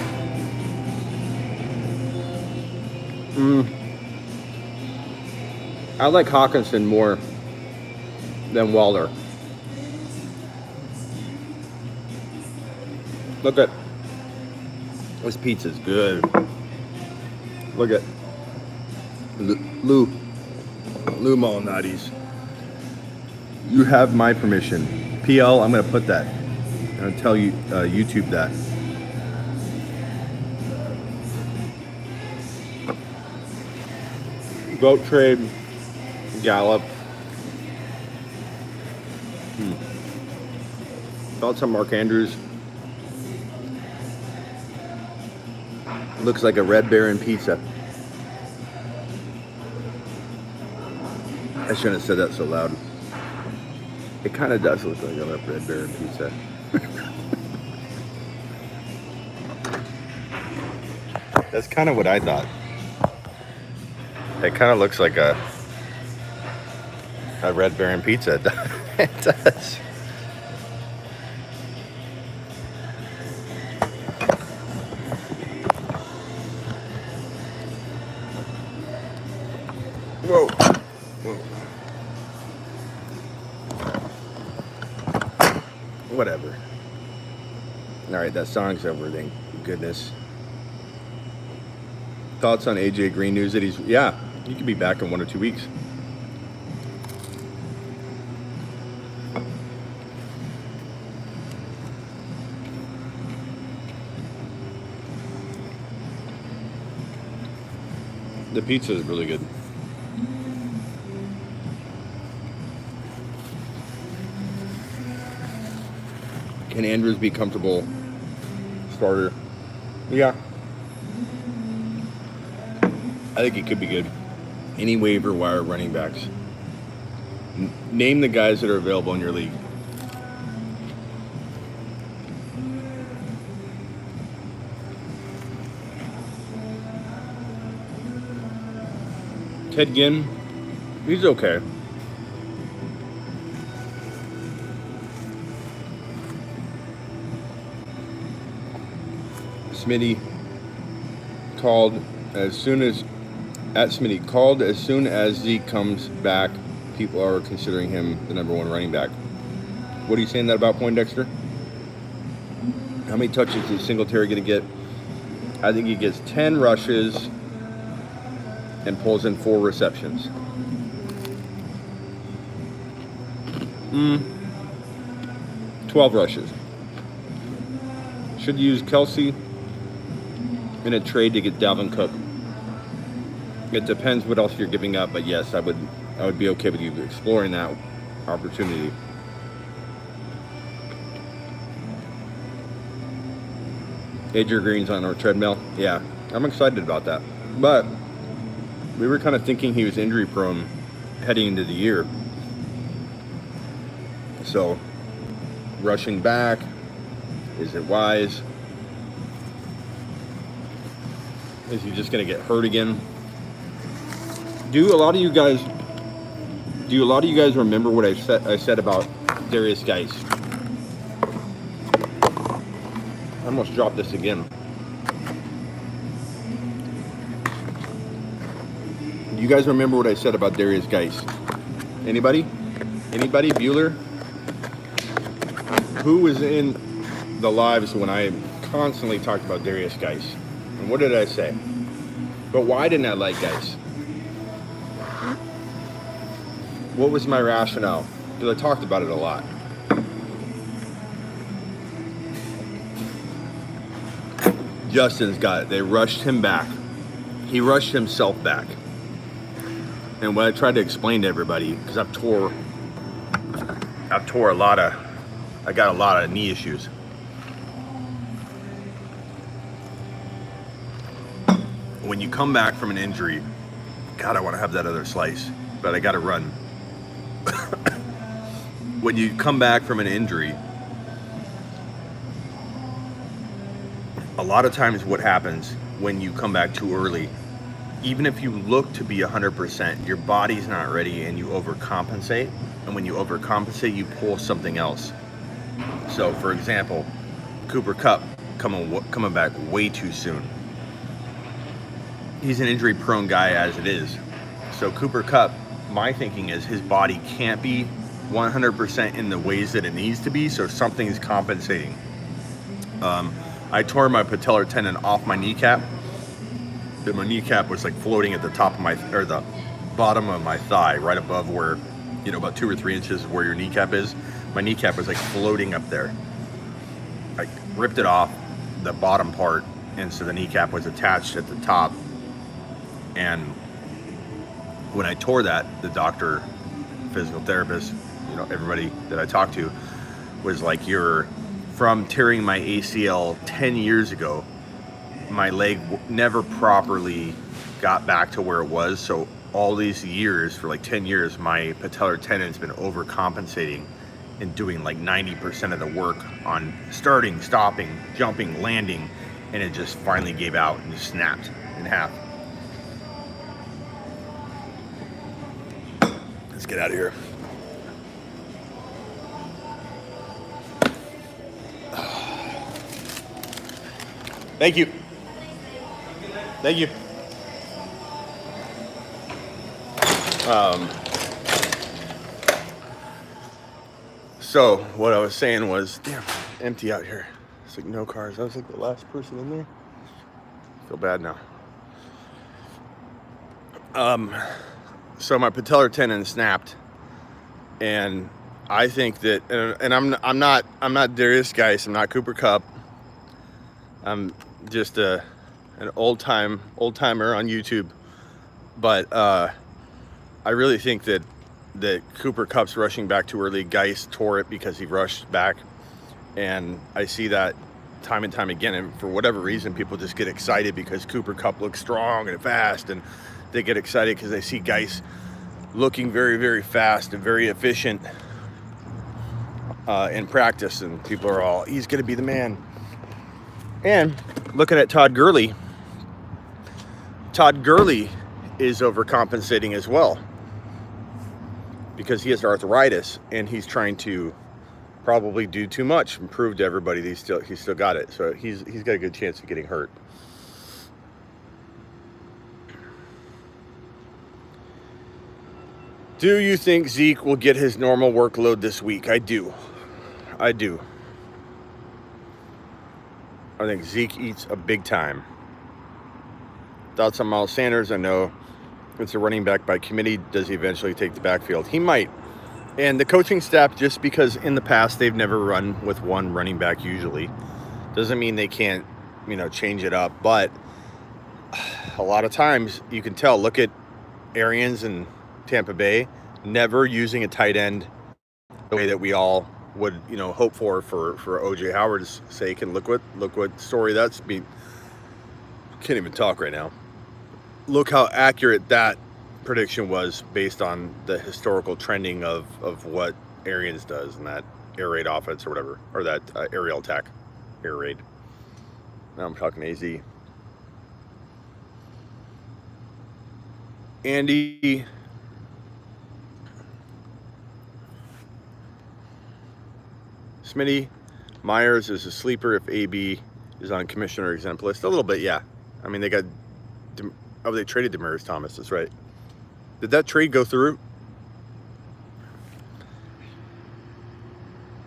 I like Hawkinson more than Waller. Look at this pizza's good. Look at Lou Malnati's. You have my permission. PL, I'm going to put that. I'm going to tell you, YouTube that. Boat Trade, Gallup. Thoughts on Mark Andrews? Looks like a Red Baron pizza. I shouldn't have said that so loud. It kind of does look like a Red Baron pizza. That's kind of what I thought. It kind of looks like a Red Baron pizza. It does. Whoa. Whoa. Whatever. All right, that song's over. Thank goodness. Thoughts on AJ Green news that he could be back in 1 or 2 weeks. The pizza is really good. Can Andrews be comfortable starter? Yeah. I think he could be good. Any waiver wire running backs. Name the guys that are available in your league. Ted Ginn, he's okay. Smitty called as soon as Zeke comes back. People are considering him the #1 running back. What are you saying that about Poindexter? How many touches is Singletary going to get? I think he gets 10 rushes and pulls in 4 receptions. 12 rushes. Should use Kelsey in a trade to get Dalvin Cook. It depends what else you're giving up, but yes, I would be okay with you exploring that opportunity. AJ Green's on our treadmill. Yeah, I'm excited about that. But we were kind of thinking he was injury prone heading into the year. So, rushing back, is it wise? Is he just going to get hurt again? Do a lot of you guys remember what I said about Darius Geis? I almost dropped this again. Do you guys remember what I said about Darius Geis? Anybody? Anybody? Bueller? Who was in the lives when I constantly talked about Darius Geis? And what did I say? But why didn't I like Geis? What was my rationale? Because I talked about it a lot. Justin's got it. They rushed him back. He rushed himself back. And what I tried to explain to everybody, because I got a lot of knee issues. When you come back from an injury, God, I want to have that other slice, but I got to run. When you come back from an injury, a lot of times what happens when you come back too early, even if you look to be 100%, your body's not ready and you overcompensate. And when you overcompensate, you pull something else. So, for example, Cooper Kupp coming back way too soon. He's an injury-prone guy as it is. So Cooper Kupp, my thinking is his body can't be 100% in the ways that it needs to be, so something's compensating. I tore my patellar tendon off my kneecap that my kneecap was like floating at the top of my, or the bottom of my thigh, right above where, you know, about 2 or 3 inches where your kneecap is. My kneecap was like floating up there. I ripped it off, the bottom part, and so the kneecap was attached at the top. And when I tore that, the doctor, physical therapist, you know, everybody that I talked to was like, you're from tearing my ACL 10 years ago, my leg never properly got back to where it was. So all these years, for like 10 years, my patellar tendon's been overcompensating and doing like 90% of the work on starting, stopping, jumping, landing, and it just finally gave out and just snapped in half. Let's get out of here. Thank you. Thank you. So what I was saying was, damn, empty out here. It's like no cars. I was like the last person in there. Feel bad now. So my patellar tendon snapped, and I think that, and I'm not Darius Geis. I'm not Cooper Kupp. I'm just an old timer on YouTube, but I really think that Cooper Kupp's rushing back too early. Geis tore it because he rushed back, and I see that time and time again. And for whatever reason, people just get excited because Cooper Kupp looks strong and fast, and they get excited because they see Geis looking very, very fast and very efficient in practice, and people are all, he's going to be the man. And looking at Todd Gurley is overcompensating as well because he has arthritis, and he's trying to probably do too much and prove to everybody that he's still got it. So he's got a good chance of getting hurt. Do you think Zeke will get his normal workload this week? I do. I think Zeke eats a big time. Thoughts on Miles Sanders? I know it's a running back by committee. Does he eventually take the backfield? He might. And the coaching staff, just because in the past they've never run with one running back usually, doesn't mean they can't, change it up. But a lot of times you can tell. Look at Arians and Tampa Bay, never using a tight end the way that we all would, hope for OJ Howard's sake. And look what story that's been. Can't even talk right now. Look how accurate that prediction was based on the historical trending of what Arians does in that air raid offense or whatever, or that aerial attack, air raid. Now I'm talking AZ. Andy Smitty, Myers is a sleeper if AB is on commissioner exempt list. A little bit, yeah. I mean, they traded Demaryius Thomas. That's right. Did that trade go through?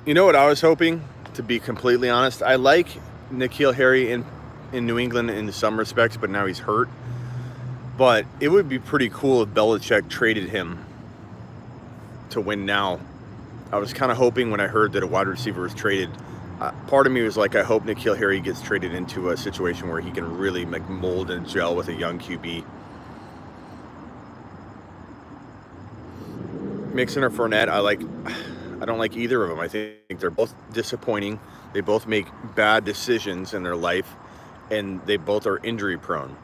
You know what I was hoping, to be completely honest? I like N'Keal Harry in New England in some respects, but now he's hurt. But it would be pretty cool if Belichick traded him to win now. I was kind of hoping when I heard that a wide receiver was traded. Part of me was like, I hope N'Keal Harry gets traded into a situation where he can really mold and gel with a young QB. Mixon or Fournette, I don't like either of them. I think they're both disappointing. They both make bad decisions in their life, and they both are injury prone.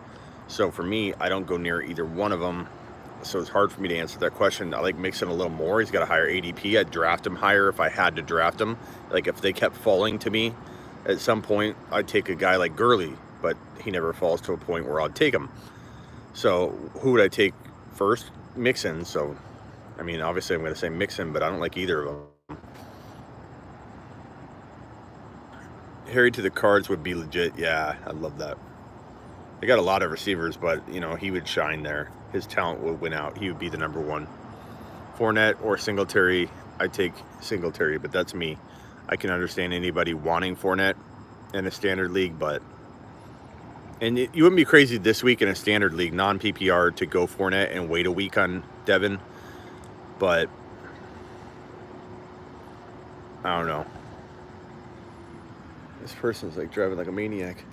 So for me, I don't go near either one of them. So it's hard for me to answer that question. I like Mixon a little more. He's got a higher ADP. I'd draft him higher if I had to draft him. Like if they kept falling to me at some point, I'd take a guy like Gurley, but he never falls to a point where I'd take him. So who would I take first? Mixon. So, I mean, obviously I'm going to say Mixon, but I don't like either of them. Harry to the Cards would be legit. Yeah, I'd love that. They got a lot of receivers, but, he would shine there. His talent would win out. He would be the number one. Fournette or Singletary, I'd take Singletary, but that's me. I can understand anybody wanting Fournette in a standard league, but And you wouldn't be crazy this week in a standard league, non-PPR, to go Fournette and wait a week on Devin. But I don't know. This person's like driving like a maniac.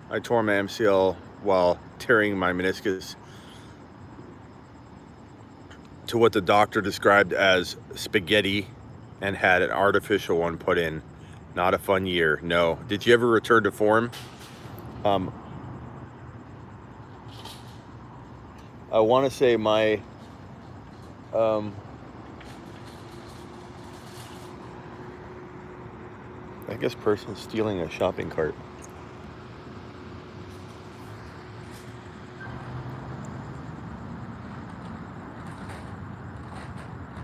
I tore my MCL while tearing my meniscus to what the doctor described as spaghetti and had an artificial one put in. Not a fun year. No. Did you ever return to form? I want to say my I guess person stealing a shopping cart.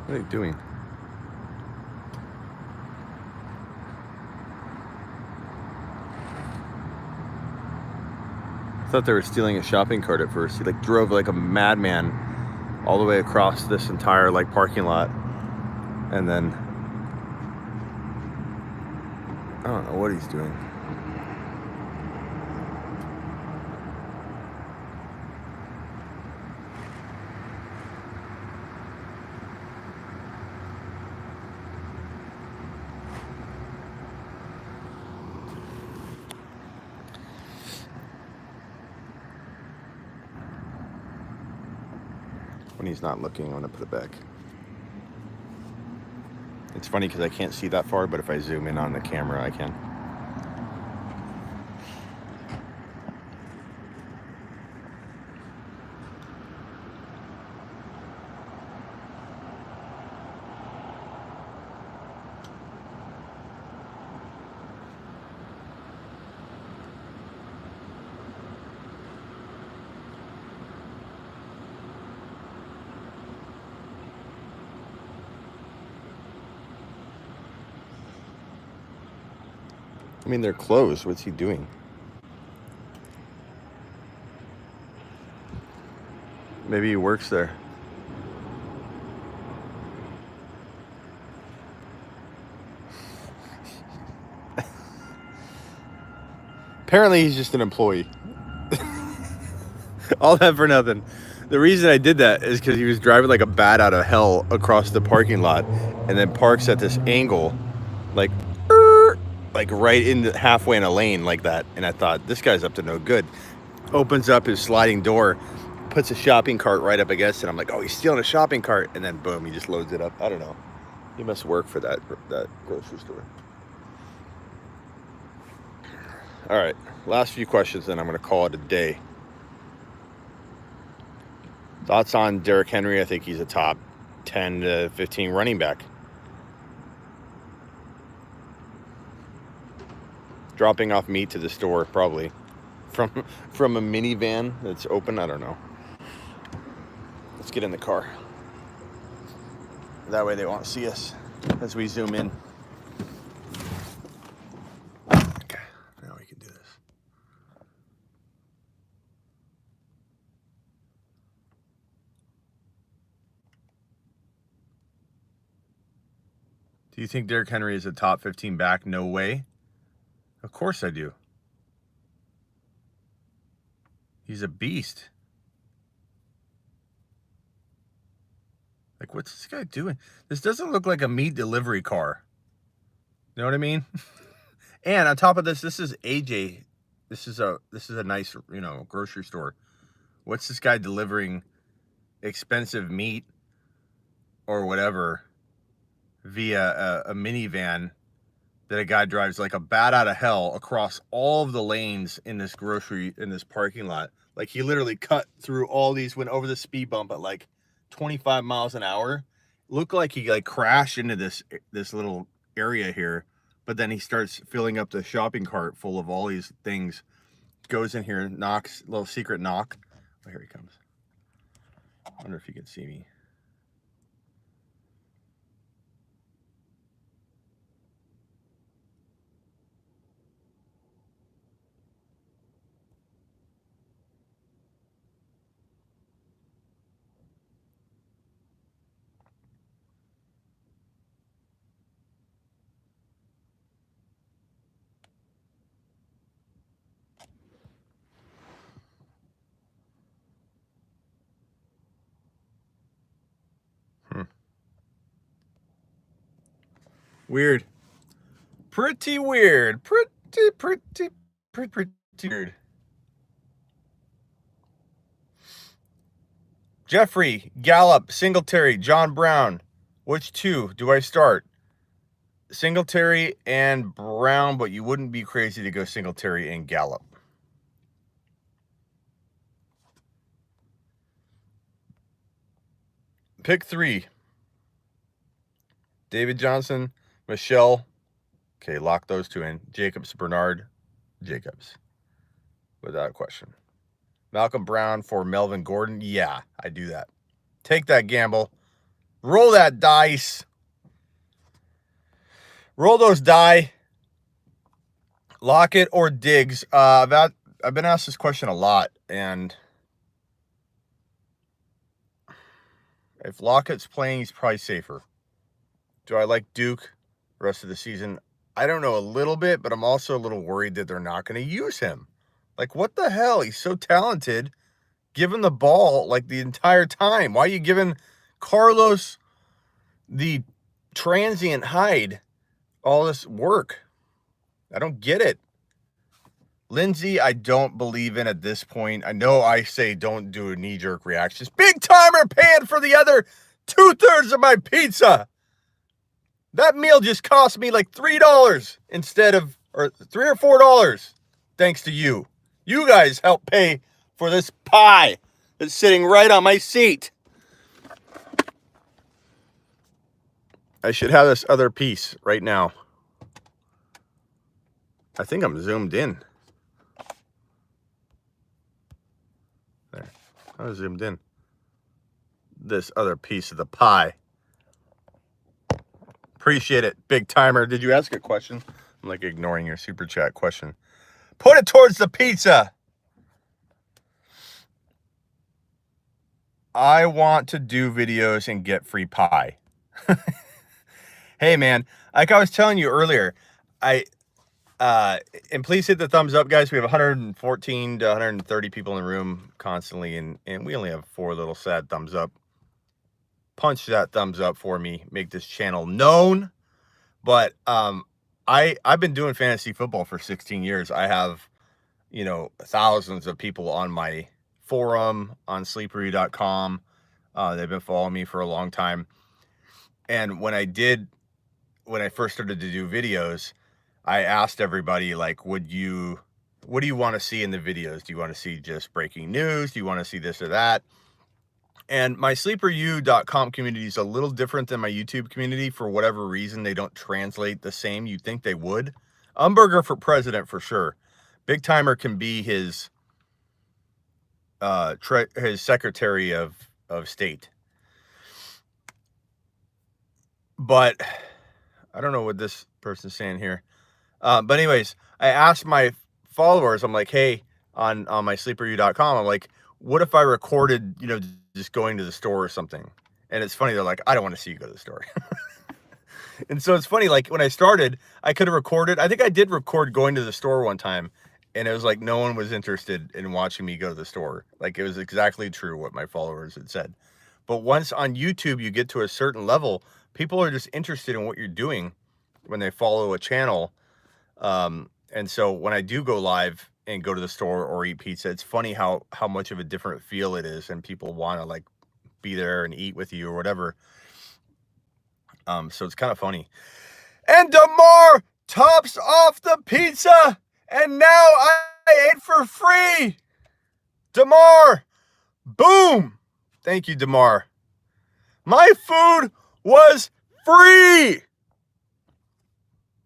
What are they doing? I thought they were stealing a shopping cart at first. He like drove like a madman all the way across this entire like parking lot, and then I don't know what he's doing. When he's not looking, I'm gonna put it back. It's funny because I can't see that far, but if I zoom in on the camera, I can. I mean, they're closed. What's he doing? Maybe he works there. Apparently, he's just an employee. All that for nothing. The reason I did that is because he was driving like a bat out of hell across the parking lot, and then parks at this angle, like right in the halfway in a lane like that. And I thought, this guy's up to no good. Opens up his sliding door, puts a shopping cart right up against it. I'm like, oh, he's stealing a shopping cart, and then boom, he just loads it up. I don't know. He must work for that grocery store. All right, last few questions, then I'm going to call it a day. Thoughts on Derrick Henry? I think he's a top 10 to 15 running back. Dropping off meat to the store, probably. From a minivan that's open, I don't know. Let's get in the car. That way they won't see us as we zoom in. Okay, now we can do this. Do you think Derrick Henry is a top 15 back? No way. Of course I do. He's a beast. Like, what's this guy doing? This doesn't look like a meat delivery car. You know what I mean? And on top of this, this is AJ. This is a nice, grocery store. What's this guy delivering expensive meat or whatever via a minivan that a guy drives like a bat out of hell across all of the lanes in this parking lot? Like, he literally cut through all these, went over the speed bump at like 25 miles an hour. Looked like he like crashed into this little area here, but then he starts filling up the shopping cart full of all these things, goes in here, knocks, little secret knock. Oh, here he comes. I wonder if you can see me. Weird. Pretty weird. Pretty weird. Jeffrey, Gallup, Singletary, John Brown. Which two do I start? Singletary and Brown, but you wouldn't be crazy to go Singletary and Gallup. Pick 3. David Johnson, Michelle. Okay, lock those 2 in. Jacobs, Bernard, Jacobs. Without question. Malcolm Brown for Melvin Gordon. Yeah, I do that. Take that gamble. Roll that dice. Roll those die. Lockett or Diggs. I've been asked this question a lot, and if Lockett's playing, he's probably safer. Do I like Duke the rest of the season? I don't know, a little bit, but I'm also a little worried that they're not going to use him. Like, what the hell? He's so talented. Give him the ball, like, the entire time. Why are you giving Carlos the transient hide all this work? I don't get it. Lindsay, I don't believe in at this point. I know I say don't do knee-jerk reactions. Big timer paying for the other 2/3 of my pizza. That meal just cost me like $3 instead of, or $3 or $4. Thanks to you. You guys helped pay for this pie that's sitting right on my seat. I should have this other piece right now. I think I'm zoomed in. There. I was zoomed in. This other piece of the pie. Appreciate it, big timer. Did you ask a question? I'm like ignoring your super chat question. Put it towards the pizza. I want to do videos and get free pie. Hey man, like I was telling you earlier, and please hit the thumbs up, guys. We have 114 to 130 people in the room constantly, and we only have 4 little sad thumbs up. Punch that thumbs up for me. Make this channel known. But I've been doing fantasy football for 16 years. I have, thousands of people on my forum on sleeperoo.com. They've been following me for a long time. And when I first started to do videos, I asked everybody, like, what do you want to see in the videos? Do you want to see just breaking news? Do you want to see this or that? And my sleeperoo.com community is a little different than my YouTube community. For whatever reason, they don't translate the same. You'd think they would. Umberger for president for sure. Big timer can be his secretary of state. But I don't know what this person's saying here. But anyways, I asked my followers, I'm like, hey, on my sleeperoo.com, I'm like, what if I recorded, just going to the store or something? And it's funny, they're like, I don't want to see you go to the store. And so it's funny, like when I started, I could have recorded. I think I did record going to the store one time, and it was like no one was interested in watching me go to the store. Like, it was exactly true what my followers had said. But once on YouTube you get to a certain level, people are just interested in what you're doing when they follow a channel. And so when I do go live and go to the store or eat pizza, it's funny how much of a different feel it is, and people want to like be there and eat with you or whatever. So it's kind of funny. And DeMar tops off the pizza, and now I ate for free. DeMar, boom. Thank you, DeMar. My food was free.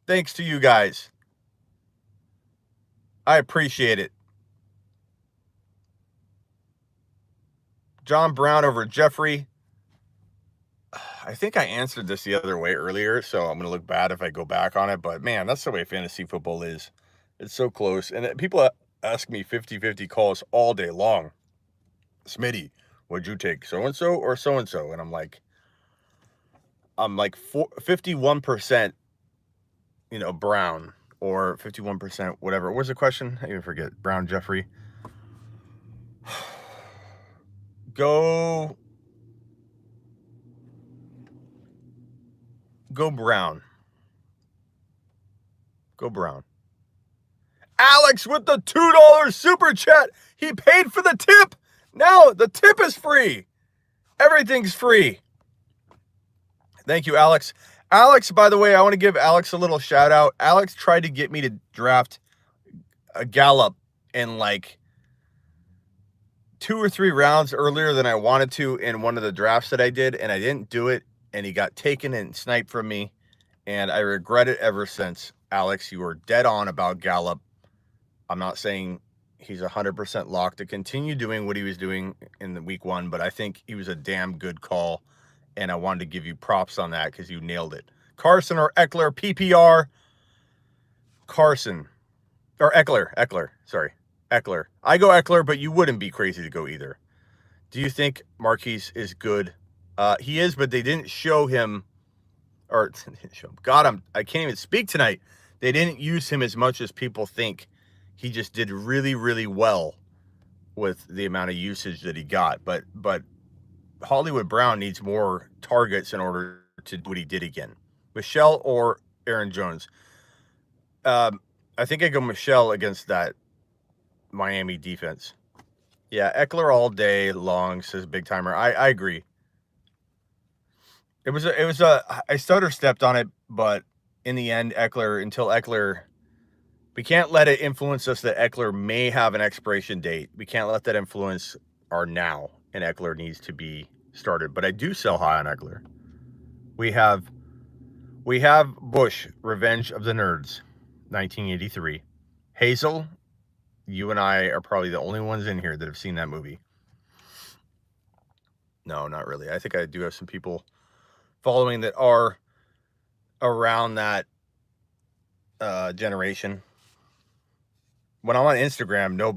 Thanks to you guys. I appreciate it. John Brown over Jeffrey. I think I answered this the other way earlier, so I'm going to look bad if I go back on it. But, man, that's the way fantasy football is. It's so close. And people ask me 50-50 calls all day long. Smitty, would you take so-and-so or so-and-so? And I'm like 51%, Brown, or 51% whatever. What was the question? I even forget. Brown, Jeffrey. Go Brown. Go Brown. Alex with the $2 super chat. He paid for the tip. Now the tip is free. Everything's free. Thank you, Alex. Alex, by the way, I want to give Alex a little shout out. Alex tried to get me to draft a Gallup in like 2 or 3 rounds earlier than I wanted to in one of the drafts that I did, and I didn't do it, and he got taken and sniped from me, and I regret it ever since. Alex, you were dead on about Gallup. I'm not saying he's 100% locked to continue doing what he was doing in the week 1, but I think he was a damn good call, and I wanted to give you props on that because you nailed it. Carson or Eckler, PPR. Carson. Or Eckler. Sorry. Eckler. I go Eckler, but you wouldn't be crazy to go either. Do you think Marquise is good? He is, but they didn't show him. Or, God, I can't even speak tonight. They didn't use him as much as people think. He just did really, really well with the amount of usage that he got. But Hollywood Brown needs more targets in order to do what he did again. Michelle or Aaron Jones? I think I go Michelle against that Miami defense. Yeah, Eckler all day long, says Big Timer. I agree. I stutter stepped on it, but in the end, Eckler, we can't let it influence us that Eckler may have an expiration date. We can't let that influence our now, and Eckler needs to be started. But I do sell high on Eckler. We have Bush, Revenge of the Nerds, 1983. Hazel, you and I are probably the only ones in here that have seen that movie. No, not really. I think I do have some people following that are around that generation. When I'm on Instagram, no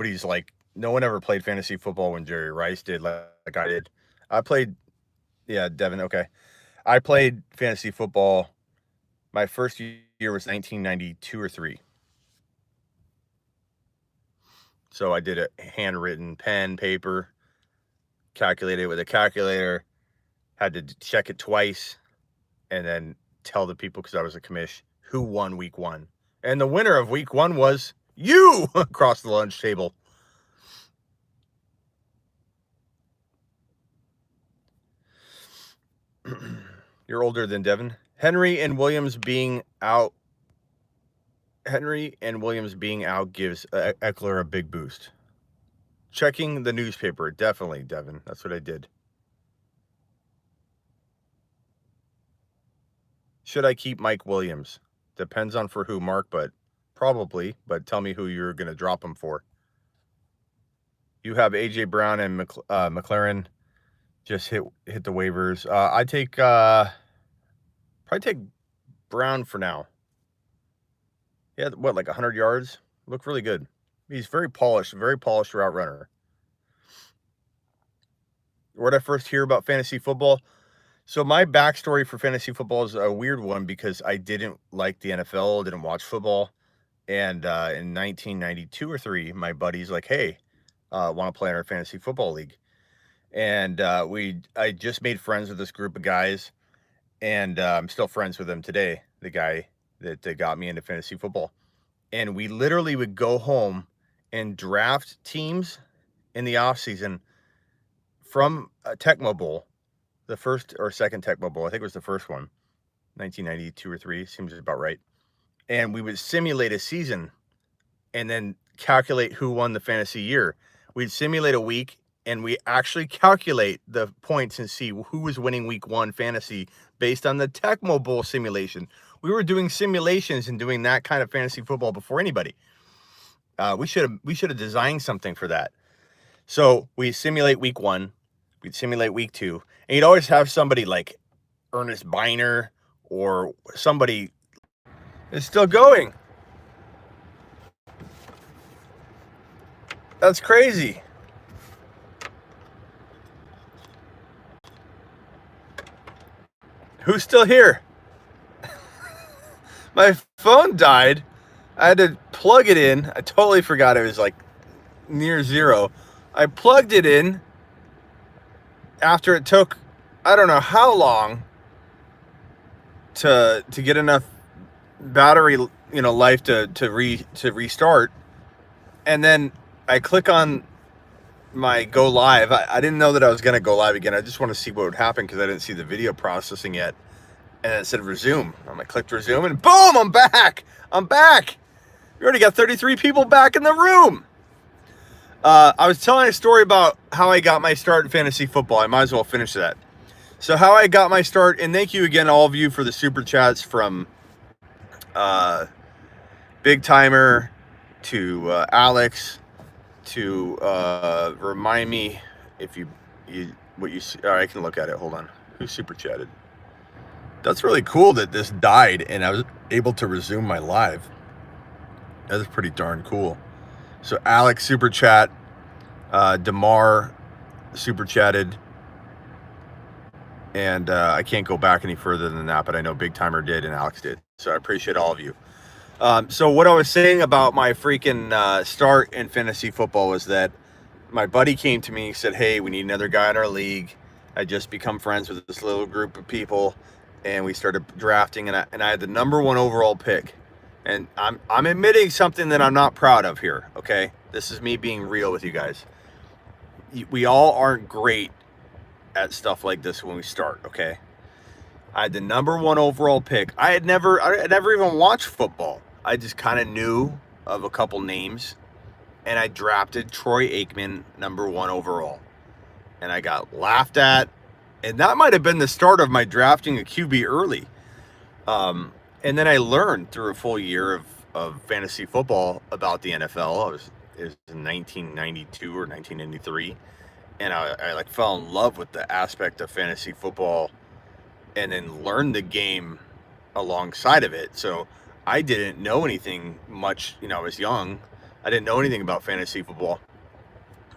one ever played fantasy football when Jerry Rice did like I did. I played, yeah, Devin, okay. I played fantasy football. My first year was 1992 or 3. So I did a handwritten pen, paper, calculated it with a calculator, had to check it twice, and then tell the people, because I was a commish, who won week 1. And the winner of week 1 was you across the lunch table. You're older than Devin. Henry and Williams being out gives Eckler a big boost. Checking the newspaper. Definitely, Devin. That's what I did. Should I keep Mike Williams? Depends on for who, Mark, but probably. But tell me who you're going to drop him for. You have A.J. Brown and McLaren. Just hit the waivers. I take probably take Brown for now. Yeah, what, like 100 yards? Look really good. He's very polished route runner. Where did I first hear about fantasy football? So my backstory for fantasy football is a weird one because I didn't like the NFL, didn't watch football. And in 1992 or 3, my buddy's like, hey, want to play in our fantasy football league? And I just made friends with this group of guys, and I'm still friends with them today, the guy that got me into fantasy football. And we literally would go home and draft teams in the offseason from a Tecmo Bowl, the first or second Tecmo Bowl. I think it was the first one, 1992 or 3, seems about right. And we would simulate a season and then calculate who won the fantasy year. We'd simulate a week, and we actually calculate the points and see who was winning week 1 fantasy based on the Tecmo Bowl simulation. We were doing simulations and doing that kind of fantasy football before anybody. We should have designed something for that. So we simulate week 1, we'd simulate week 2, and you'd always have somebody like Ernest Biner or somebody. It's still going. That's crazy. Who's still here? My phone died. I had to plug it in. I totally forgot it was like near 0. I plugged it in after it took, I don't know how long to get enough battery, life to restart, and then I click on my go live. I didn't know that I was going to go live again. I just want to see what would happen because I didn't see the video processing yet. And it said resume. I clicked resume and boom, I'm back. We already got 33 people back in the room. I was telling a story about how I got my start in fantasy football. I might as well finish that. So how I got my start, and thank you again, all of you, for the super chats from Big Timer to Alex to remind me if you what you see. All right, I can look at it. Hold on. Who super chatted? That's really cool that this died and I was able to resume my live. That's pretty darn cool. So Alex super chat, Damar super chatted, and I can't go back any further than that, but I know Big Timer did and Alex did. So I appreciate all of you. So what I was saying about my freaking start in fantasy football was that my buddy came to me and said, hey, we need another guy in our league. I just become friends with this little group of people, and we started drafting, and I had the #1 overall pick. And I'm admitting something that I'm not proud of here, okay? This is me being real with you guys. We all aren't great at stuff like this when we start, okay? I had the #1 overall pick. I had never even watched football. I just kind of knew of a couple names, and I drafted Troy Aikman #1 overall. And I got laughed at, and that might have been the start of my drafting a QB early. And then I learned through a full year of fantasy football about the NFL. It was in 1992 or 1993, and I fell in love with the aspect of fantasy football, and then learned the game alongside of it. So I didn't know anything much. I was young. I didn't know anything about fantasy football.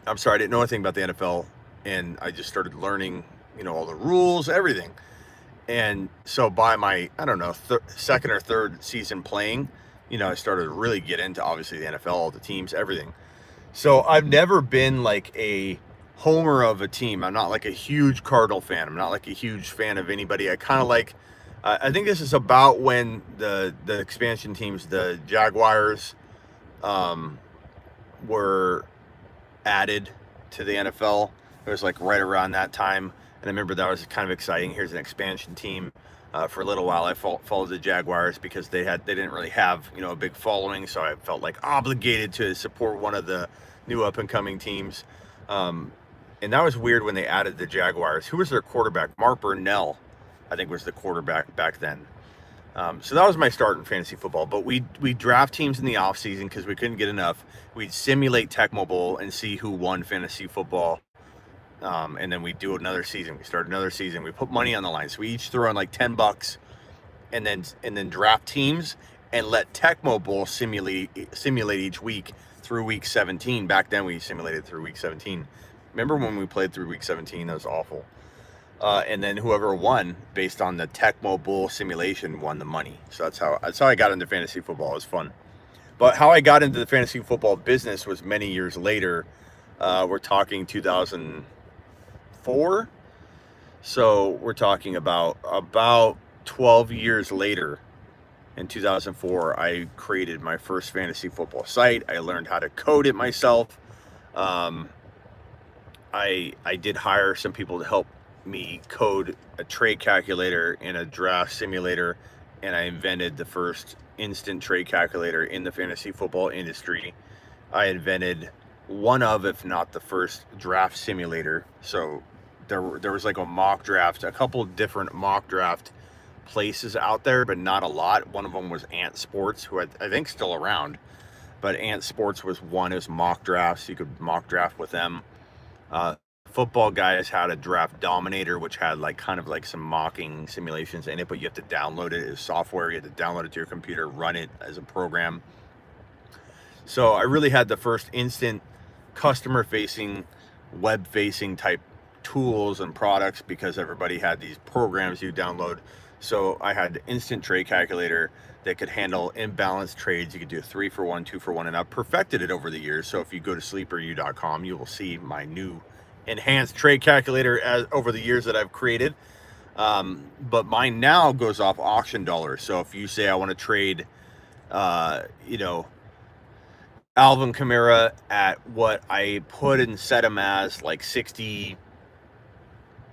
I didn't know anything about the NFL, and I just started learning, all the rules, everything. And so by my, second or third season playing, I started to really get into, obviously, the NFL, the teams, everything. So I've never been like a homer of a team. I'm not like a huge Cardinal fan. I'm not like a huge fan of anybody. I kind of like, I think this is about when the expansion teams, the Jaguars, were added to the NFL. It was like right around that time. And I remember that was kind of exciting. Here's an expansion team. For a little while, I followed the Jaguars because they didn't really have, a big following. So I felt like obligated to support one of the new up and coming teams. And that was weird when they added the Jaguars. Who was their quarterback? Mark Burnell, I think, was the quarterback back then. So that was my start in fantasy football. But we draft teams in the off season because we couldn't get enough. We'd simulate Tecmo Bowl and see who won fantasy football. And then we do another season. We start another season. We put money on the line. So we each throw in like $10 and then draft teams and let Tecmo Bowl simulate each week through week 17. Back then we simulated through week 17. Remember when we played through week 17? That was awful. And then whoever won based on the Tecmo Bowl simulation won the money. So that's how I got into fantasy football. It was fun. But how I got into the fantasy football business was many years later. We're talking 2004. So we're talking about 12 years later. In 2004, I created my first fantasy football site. I learned how to code it myself. I did hire some people to help me code a trade calculator and a draft simulator, and I invented the first instant trade calculator in the fantasy football industry. I invented one of, if not the first, draft simulator. So there was like a mock draft, a couple different mock draft places out there, but not a lot. One of them was Ant Sports, who I think still around, but Ant Sports was one. It was mock drafts. You could mock draft with them. Football Guys had a Draft Dominator, which had like kind of like some mocking simulations in it, but you have to download it as software. You have to download it to your computer, run it as a program. So I really had the first instant customer-facing, web-facing type tools and products because everybody had these programs you download. So I had instant trade calculator that could handle imbalanced trades. You could do a 3-for-1, 2-for-1, and I've perfected it over the years. So if you go to sleeperu.com, you will see my new enhanced trade calculator over the years that I've created. But mine now goes off auction dollars. So if you say I want to trade You know, Alvin Kamara at what I put and set him as like 61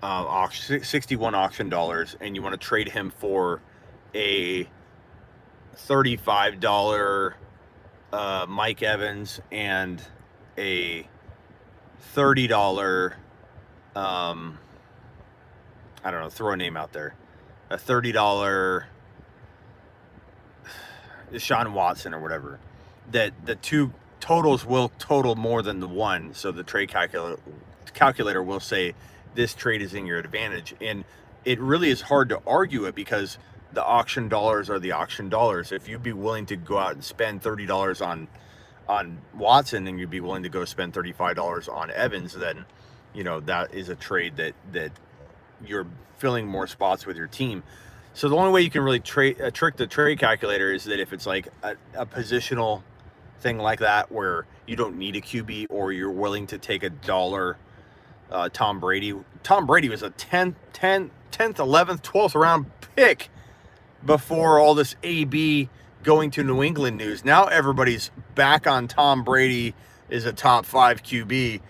auction dollars, and you want to trade him for a $35 Mike Evans and a $30 I don't know, throw a name out there, a $30 Deshaun Watson or whatever, that the two totals will total more than the one, so the trade calculator will say this trade is in your advantage. And it really is hard to argue it, because the auction dollars are the auction dollars. If you'd be willing to go out and spend $30 on Watson, and you'd be willing to go spend $35 on Evans, then you know that is a trade that you're filling more spots with your team. So the only way you can really trick the trade calculator is that if it's like a positional thing like that, where you don't need a QB, or you're willing to take $1 Tom Brady. Tom Brady was a 10th, 11th, 12th round pick before all this AB going to New England news. Now everybody's back on Tom Brady is a top 5 QB,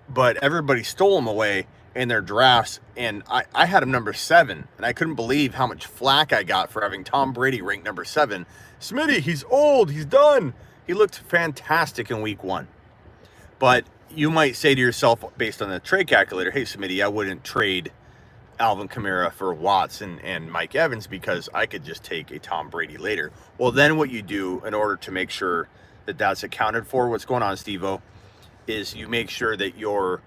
but everybody stole him away in their drafts, and I had him number 7, and I couldn't believe how much flack I got for having Tom Brady ranked number 7. Smitty, he's old, he's done. He looked fantastic in week 1. But you might say to yourself, based on the trade calculator, hey, Smitty, I wouldn't trade Alvin Kamara for Watson and Mike Evans because I could just take a Tom Brady later. Well, then what you do in order to make sure that that's accounted for, what's going on, Steve-O, is you make sure that your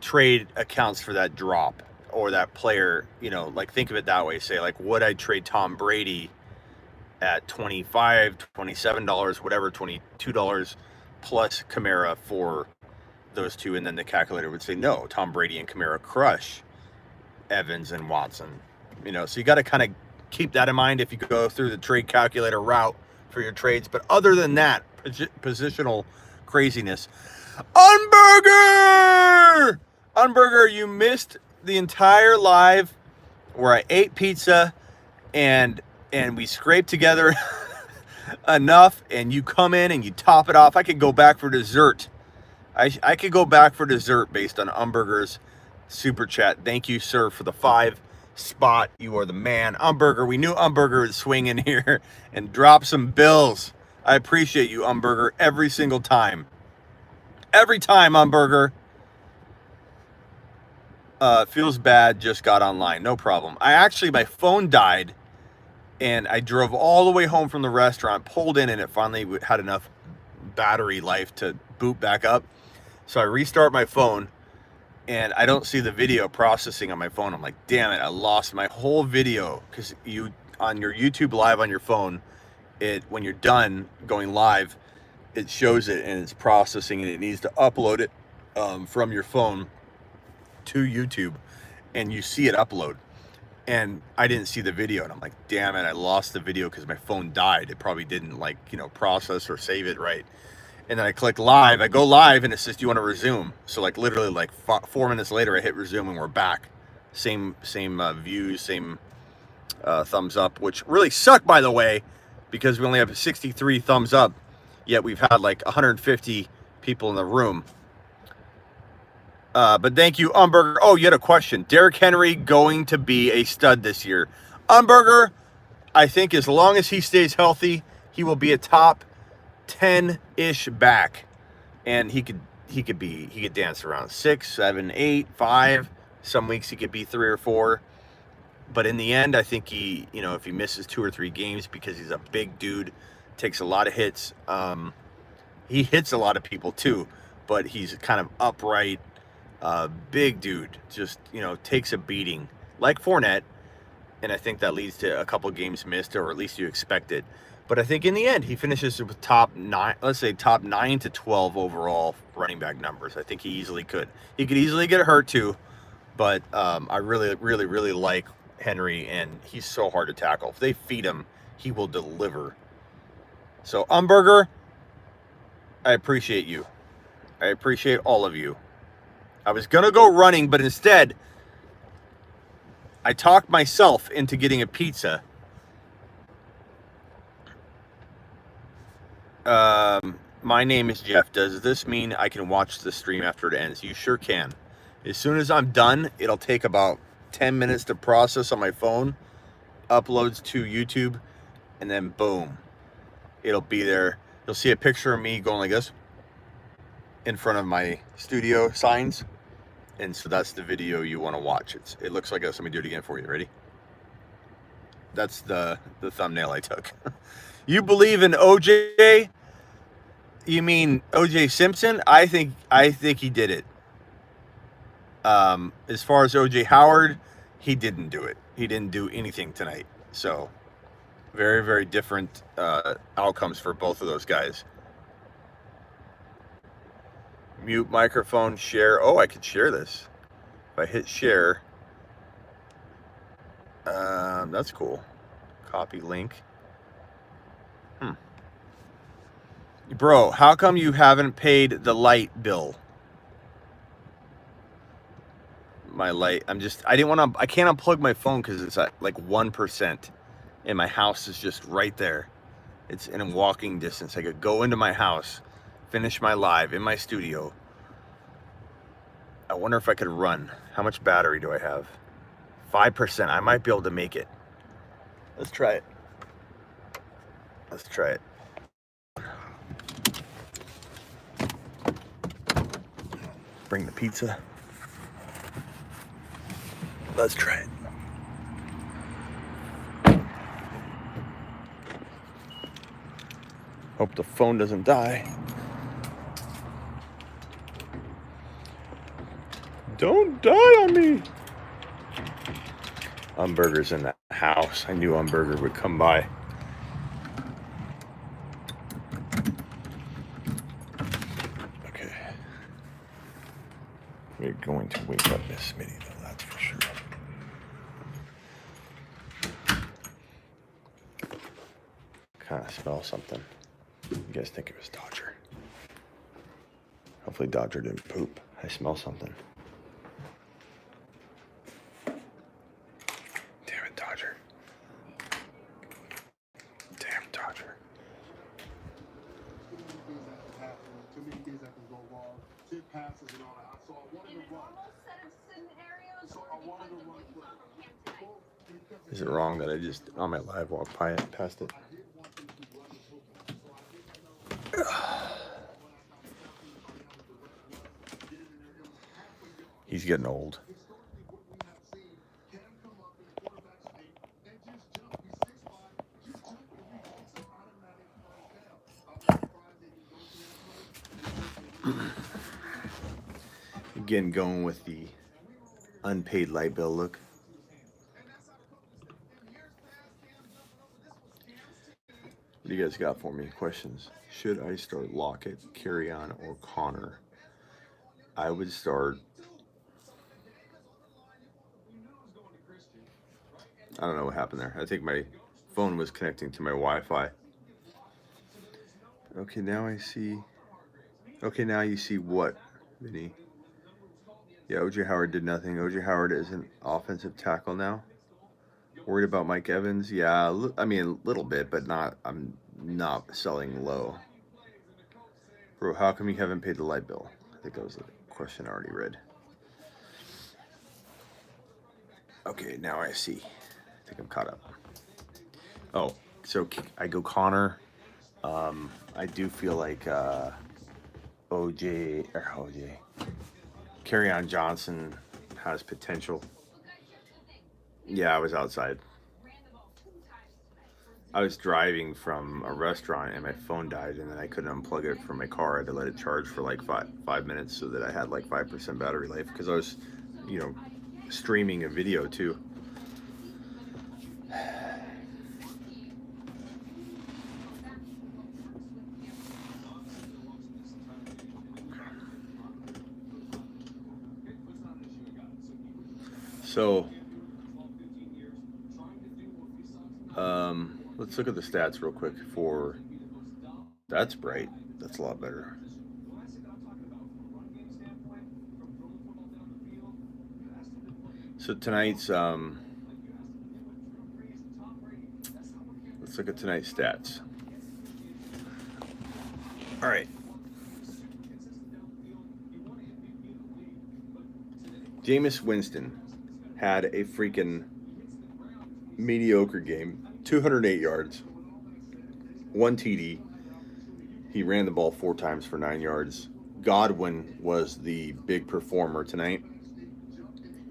trade accounts for that drop or that player. You know, like, think of it that way. Say, like, would I trade Tom Brady at $25, $27, whatever, $22 plus Kamara for those two? And then the calculator would say, no, Tom Brady and Kamara crush Evans and Watson. You know, so you got to kind of keep that in mind if you go through the trade calculator route for your trades. But other than that, positional craziness. Unburger, you missed the entire live where I ate pizza and we scraped together enough, and you come in and you top it off. I could go back for dessert. I could go back for dessert based on Unburger's super chat. Thank you, sir, for the 5 spot. You are the man. Unburger, we knew Unburger would swing in here and drop some bills. I appreciate you, Unburger, every single time. Every time, Unburger. Feels bad, just got online. No problem. My phone died, and I drove all the way home from the restaurant, pulled in, and it finally had enough battery life to boot back up. So I restart my phone, and I don't see the video processing on my phone. I'm like, damn it, I lost my whole video. Because on your YouTube live on your phone, when you're done going live, it shows it and it's processing, and it needs to upload it from your phone to YouTube, and you see it upload. And I didn't see the video, and I'm like, damn it, I lost the video because my phone died. It probably didn't process or save it right. And then I click live, I go live, and it says, do you want to resume? So like literally like 4 minutes later, I hit resume, and we're back. Same views, same thumbs up, which really suck, by the way, because we only have 63 thumbs up, yet we've had like 150 people in the room. But thank you, Umburger. Oh, you had a question. Derrick Henry going to be a stud this year. Umburger, I think as long as he stays healthy, he will be a top 10-ish back. And he could dance around 6, 7, 8, 5. Some weeks he could be 3 or 4. But in the end, I think if he misses 2 or 3 games, because he's a big dude, takes a lot of hits. He hits a lot of people too, but he's kind of upright, big dude, just, takes a beating like Fournette. And I think that leads to a couple games missed, or at least you expect it. But I think in the end, he finishes with top 9 to 12 overall running back numbers. I think he easily could. He could easily get hurt too, but I really, really, really like Henry, and he's so hard to tackle. If they feed him, he will deliver. So, Umburger, I appreciate you. I appreciate all of you. I was going to go running, but instead, I talked myself into getting a pizza. My name is Jeff. Does this mean I can watch the stream after it ends? You sure can. As soon as I'm done, it'll take about 10 minutes to process on my phone, uploads to YouTube, and then boom, it'll be there. You'll see a picture of me going like this in front of my studio signs. And so that's the video you want to watch. It looks like this. Let me do it again for you. Ready? That's the thumbnail I took. You believe in OJ? You mean OJ Simpson? I think he did it. As far as OJ Howard, he didn't do it. He didn't do anything tonight. So very, very different outcomes for both of those guys. Mute microphone, share. Oh, I could share this. If I hit share, that's cool. Copy link. Bro, how come you haven't paid the light bill? My light, I can't unplug my phone because it's at like 1%. And my house is just right there. It's in walking distance. I could go into my house, finish my live in my studio. I wonder if I could run. How much battery do I have? 5%. I might be able to make it. Let's try it. Let's try it. Bring the pizza. Let's try it. Hope the phone doesn't die. Don't die on me. Umberger's in the house. I knew Umberger would come by. Okay. We're going to wake up Miss Smitty, though, that's for sure. Kind of smell something. You guys think it was Dodger? Hopefully Dodger didn't poop. I smell something. Damn it, Dodger. Damn Dodger. Too many things that can go wrong. Tip passes and all that. So I wanted to run. So I wanted to run quick. Is it wrong that I just on my live walk past it? He's getting old. Again, going with the unpaid light bill look. What do you guys got for me? Questions? Should I start Lockett, Carry On, or Connor? I would start. I don't know what happened there. I think my phone was connecting to my Wi-Fi. Okay, now I see. Okay, now you see what, Vinny? Yeah, OJ Howard did nothing. OJ Howard is an offensive tackle now. Worried about Mike Evans? Yeah, I mean a little bit, but not. I'm not selling low. Bro, how come you haven't paid the light bill? I think that was a question I already read. Okay, now I see. I think I'm caught up. Oh, so I go Connor. I do feel like Carry On Johnson has potential. Yeah, I was outside. I was driving from a restaurant and my phone died, and then I couldn't unplug it from my car. I had to let it charge for like five minutes so that I had like 5% battery life, because I was, streaming a video too. So, let's look at the stats real quick for, that's bright. That's a lot better. So tonight's, let's look at tonight's stats. All right. Jameis Winston had a freaking mediocre game. 208 yards, 1 TD. He ran the ball 4 times for 9 yards. Godwin was the big performer tonight.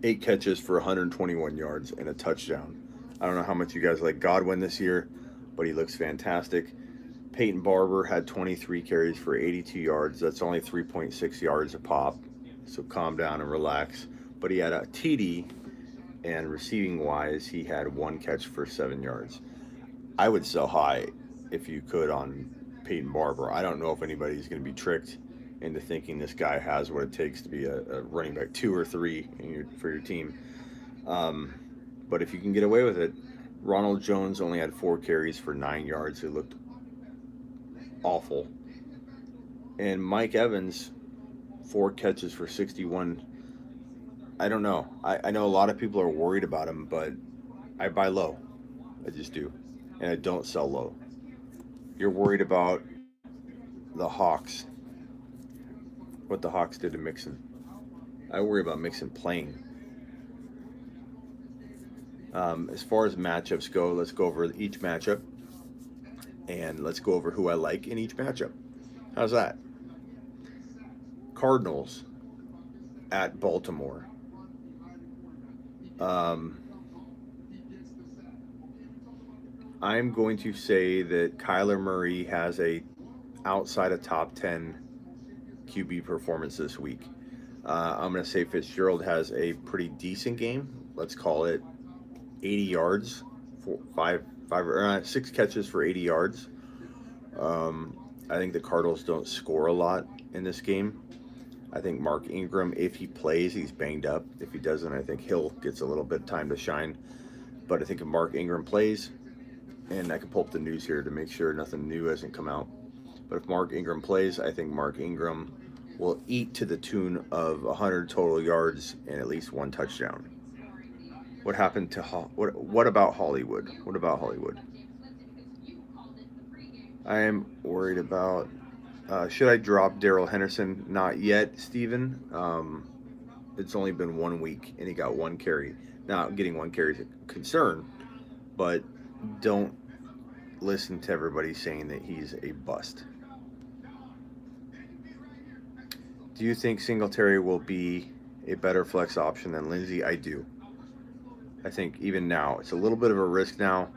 8 catches for 121 yards and a touchdown. I don't know how much you guys like Godwin this year, but he looks fantastic. Peyton Barber had 23 carries for 82 yards. That's only 3.6 yards a pop. So calm down and relax. But he had a TD, and receiving wise, he had 1 catch for 7 yards. I would sell high if you could on Peyton Barber. I don't know if anybody's going to be tricked into thinking this guy has what it takes to be a running back 2 or 3 for your team. But if you can get away with it, Ronald Jones only had 4 carries for 9 yards. It looked awful. And Mike Evans, 4 catches for 61. I don't know. I know a lot of people are worried about him, but I buy low. I just do. And I don't sell low. You're worried about the Hawks, what the Hawks did to Mixon. I worry about Mixon playing. As far as matchups go, let's go over each matchup. And let's go over who I like in each matchup. How's that? Cardinals at Baltimore. I'm going to say that Kyler Murray has a outside of top 10 QB performance this week. I'm going to say Fitzgerald has a pretty decent game. Let's call it 80 yards, 6 catches for 80 yards. I think the Cardinals don't score a lot in this game. I think Mark Ingram, if he plays, he's banged up. If he doesn't, I think Hill gets a little bit of time to shine. But I think if Mark Ingram plays, and I can pull up the news here to make sure nothing new hasn't come out. But if Mark Ingram plays, I think Mark Ingram will eat to the tune of 100 total yards and at least 1 touchdown. What happened to what about Hollywood? What about Hollywood? I am worried about. Should I drop Darrell Henderson? Not yet, Steven. It's only been 1 week, and he got 1 carry. Now, getting 1 carry is a concern, but don't listen to everybody saying that he's a bust. Do you think Singletary will be a better flex option than Lindsey? I do. I think even now, it's a little bit of a risk now.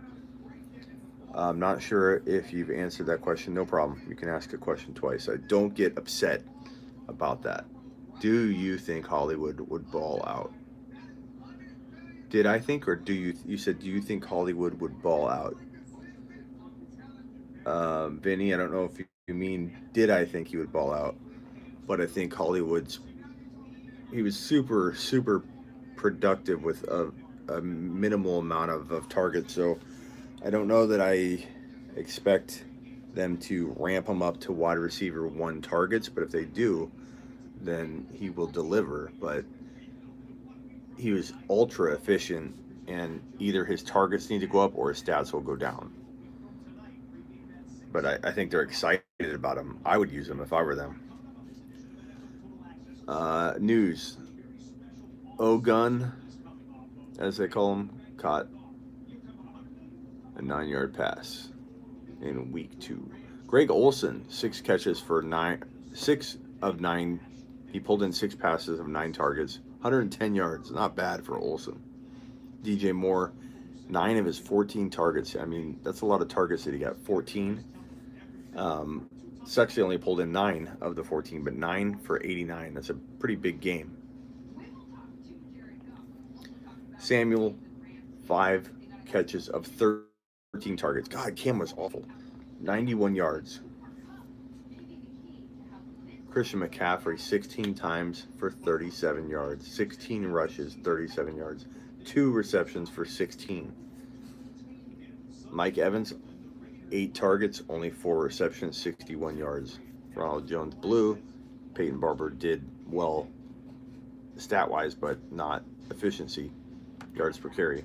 I'm not sure if you've answered that question. No problem. You can ask a question twice. I don't get upset about that. Do you think Hollywood would ball out? Did I think, or you said, do you think Hollywood would ball out? Vinny, I don't know if you mean, did I think he would ball out? But I think he was super, super productive with a minimal amount of targets. So I don't know that I expect them to ramp him up to wide receiver 1 targets, but if they do, then he will deliver. But he was ultra efficient, and either his targets need to go up or his stats will go down. But I think they're excited about him. I would use him if I were them. News. Ogun, as they call him, caught a 9-yard pass in week 2. Greg Olsen, 6 catches for 6 of 9. He pulled in 6 passes of 9 targets, 110 yards. Not bad for Olsen. DJ Moore, 9 of his 14 targets. I mean, that's a lot of targets that he got. 14. Sexy only pulled in 9 of the 14, but 9 for 89. That's a pretty big game. Samuel, 5 catches of 13 targets. God, Cam was awful. 91 yards. Christian McCaffrey, 16 times for 37 yards. 16 rushes, 37 yards. 2 receptions for 16. Mike Evans, 8 targets, only 4 receptions, 61 yards. Ronald Jones blew. Peyton Barber did well stat-wise, but not efficiency. Yards per carry.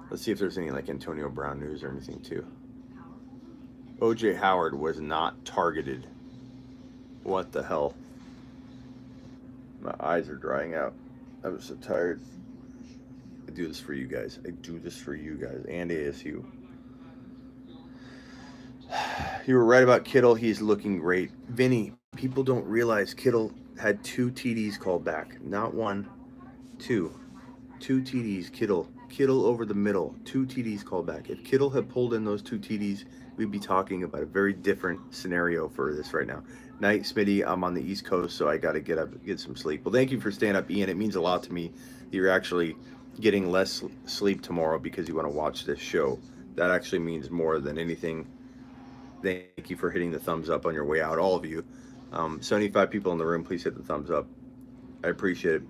Let's see if there's any like Antonio Brown news or anything too. OJ Howard was not targeted. What the hell? My eyes are drying out. I was so tired. I do this for you guys. I do this for you guys and ASU. You were right about Kittle. He's looking great. Vinny, people don't realize Kittle had 2 TDs called back. Not 1, 2. 2 TDs. Kittle over the middle. 2 TDs called back. If Kittle had pulled in those 2 TDs, we'd be talking about a very different scenario for this right now. Night, Smitty. I'm on the East Coast, so I got to get up, get some sleep. Well, thank you for staying up, Ian. It means a lot to me that you're actually getting less sleep tomorrow because you want to watch this show. That actually means more than anything. Thank you for hitting the thumbs up on your way out, all of you. 75 people in the room, please hit the thumbs up. I appreciate it.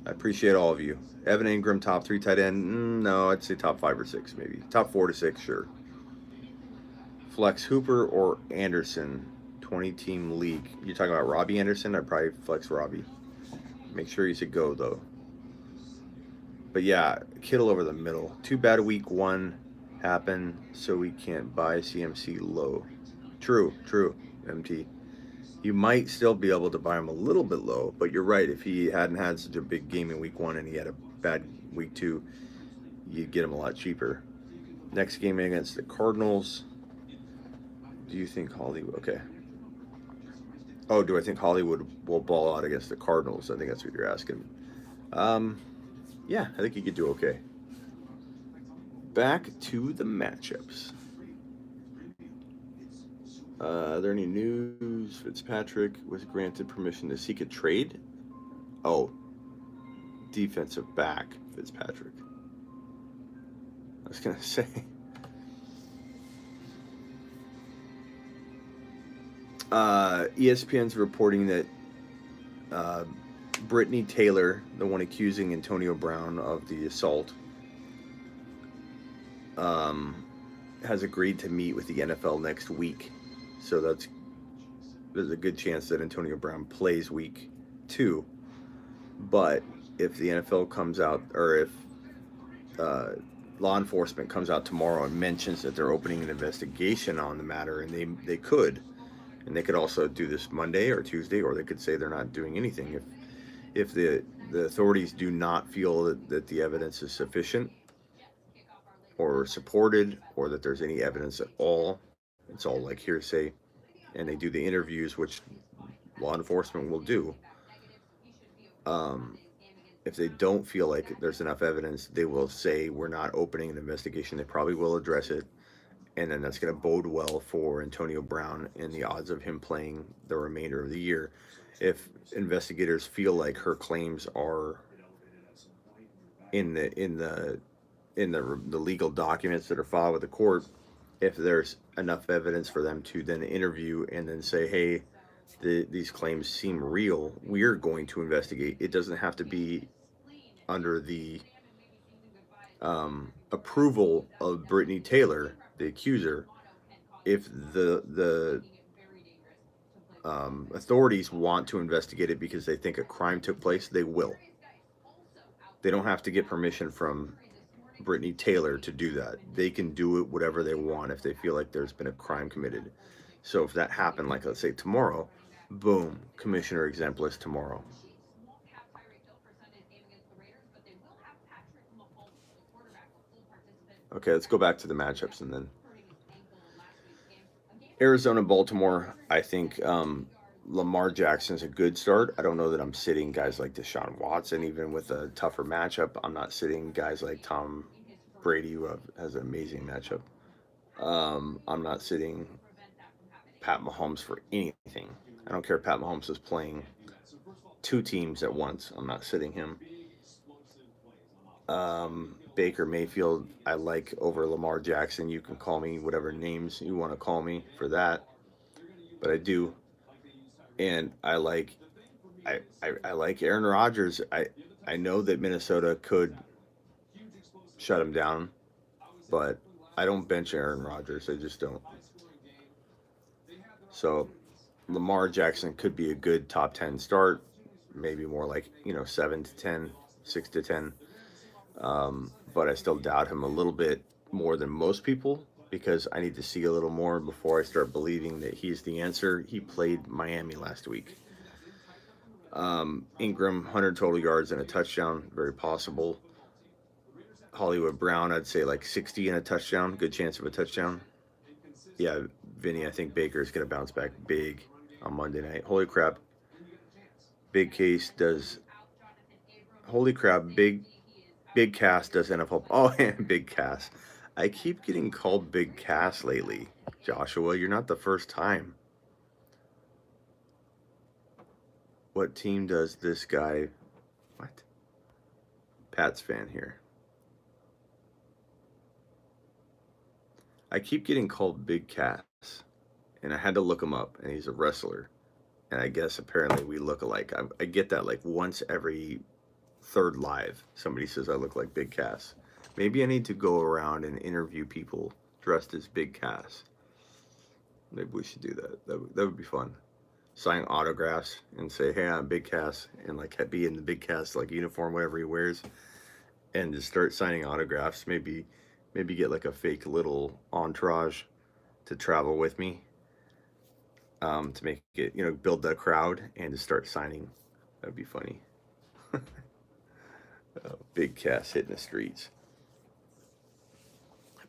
I appreciate all of you. Evan Ingram, top 3 tight end. No, I'd say top 5 or 6, maybe. Top 4 to 6, sure. Flex Hooper or Anderson, 20-team league. You're talking about Robbie Anderson? I'd probably flex Robbie. Make sure he's a go, though. But yeah, Kittle over the middle. Too bad week 1 happened, so we can't buy CMC low. True, MT. You might still be able to buy him a little bit low, but you're right. If he hadn't had such a big game in week 1 and he had a bad week 2, you'd get him a lot cheaper. Next game against the Cardinals. Do you think Hollywood? Okay. Oh, do I think Hollywood will ball out against the Cardinals? I think that's what you're asking. Yeah, I think he could do okay. Back to the matchups. Are there any news? Fitzpatrick was granted permission to seek a trade. Oh, defensive back Fitzpatrick. I was gonna say. ESPN's reporting that Brittany Taylor, the one accusing Antonio Brown of the assault, has agreed to meet with the NFL next week. So there's a good chance that Antonio Brown plays week 2. But if the NFL comes out, or if law enforcement comes out tomorrow and mentions that they're opening an investigation on the matter, and they could, and they could also do this Monday or Tuesday, or they could say they're not doing anything. If the authorities do not feel that the evidence is sufficient or supported, or that there's any evidence at all, it's all like hearsay, and they do the interviews, which law enforcement will do. If they don't feel like there's enough evidence, they will say we're not opening an investigation. They probably will address it, and then that's going to bode well for Antonio Brown and the odds of him playing the remainder of the year. If investigators feel like her claims are in the legal documents that are filed with the court, if there's enough evidence for them to then interview and then say, hey, these claims seem real, we're going to investigate. It doesn't have to be under the approval of Brittany Taylor, the accuser. If the authorities want to investigate it because they think a crime took place, they will. They don't have to get permission from Brittany Taylor to do that. They can do it whatever they want if they feel like there's been a crime committed. So if that happened, like let's say tomorrow, boom, commissioner exempt list tomorrow. Okay, let's go back to the matchups and then Arizona, Baltimore. I think Lamar Jackson's a good start. I don't know that I'm sitting guys like Deshaun Watson, even with a tougher matchup. I'm not sitting guys like Tom Brady, who has an amazing matchup. I'm not sitting Pat Mahomes for anything. I don't care if Pat Mahomes is playing 2 teams at once. I'm not sitting him. Baker Mayfield, I like over Lamar Jackson. You can call me whatever names you want to call me for that, but I do. And I like Aaron Rodgers. I know that Minnesota could shut him down, but I don't bench Aaron Rodgers. I just don't. So Lamar Jackson could be a good top 10 start, maybe more like 7 to 10, 6 to 10. But I still doubt him a little bit more than most people. because I need to see a little more before I start believing that he's the answer. He played Miami last week. Ingram, 100 total yards and a touchdown, very possible. Hollywood Brown, I'd say like 60 and a touchdown, good chance of a touchdown. Yeah, Vinny, I think Baker's going to bounce back big on Monday night. Holy crap. Big Case does. Holy crap, Big Cass does NFL. Oh, and Big Cass. I keep getting called Big Cass lately. Joshua, you're not the first time. What team does this guy? What? Pat's fan here. I keep getting called Big Cass, and I had to look him up, and he's a wrestler. And I guess apparently we look alike. I get that like once every third live. Somebody says I look like Big Cass. Maybe I need to go around and interview people dressed as Big Cass. Maybe we should do that. That would be fun. Sign autographs and say, hey, I'm Big Cass, and like be in the Big Cass like uniform, whatever he wears, and just start signing autographs. Maybe get like a fake little entourage to travel with me, to make it, build the crowd and to start signing. That'd be funny. Big Cass hitting the streets.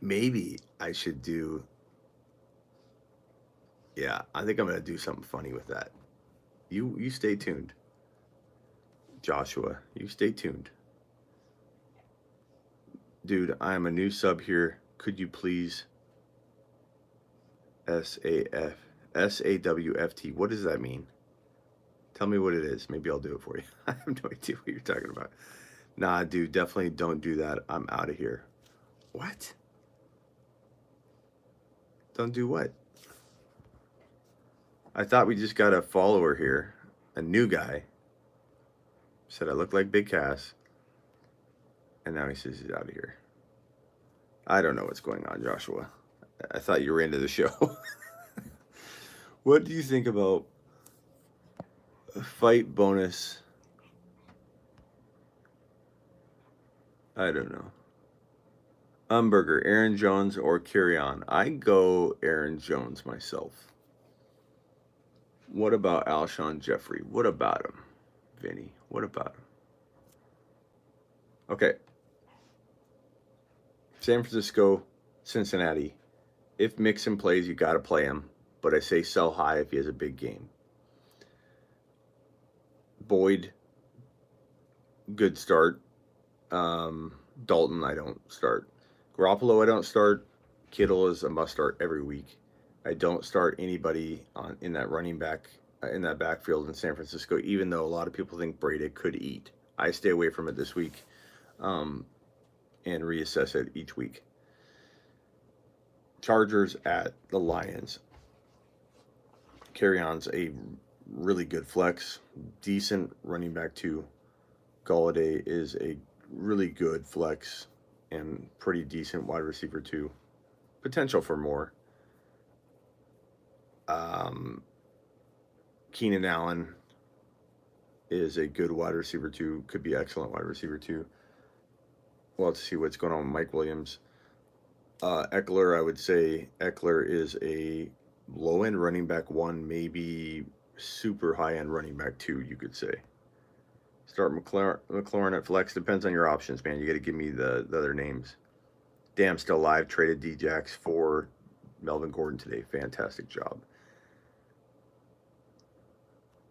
Maybe I should do. Yeah, I think I'm gonna do something funny with that. You stay tuned, Joshua. You stay tuned, dude. I'm a new sub here. Could you please SAWFT? What does that mean? Tell me what it is. Maybe I'll do it for you. I have no idea what you're talking about. Nah, dude, definitely don't do that. I'm out of here. What? Don't do what? I thought we just got a follower here, a new guy. Said I look like Big Cass, and now he says he's out of here. I don't know what's going on, Joshua. I thought you were into the show. What do you think about a fight bonus? I don't know. Umberger, Aaron Jones, or Carry On? I go Aaron Jones myself. What about Alshon Jeffrey? What about him, Vinny? What about him? Okay. San Francisco, Cincinnati. If Mixon plays, you got to play him. But I say sell high if he has a big game. Boyd, good start. Dalton, I don't start. Garoppolo, I don't start. Kittle is a must start every week. I don't start anybody in that running back, in that backfield in San Francisco, even though a lot of people think Brady could eat. I stay away from it this week, and reassess it each week. Chargers at the Lions. Carry On's a really good flex. Decent running back too. Galladay is a really good flex and pretty decent wide receiver too. Potential for more. Keenan Allen is a good wide receiver too. Could be excellent wide receiver too. We'll have to see what's going on with Mike Williams. Eckler, I would say Eckler is a low-end running back 1, maybe super high-end running back 2, you could say. Start McLaurin at flex. Depends on your options, man. You got to give me the other names. Damn, still alive. Traded D-Jax for Melvin Gordon today. Fantastic job.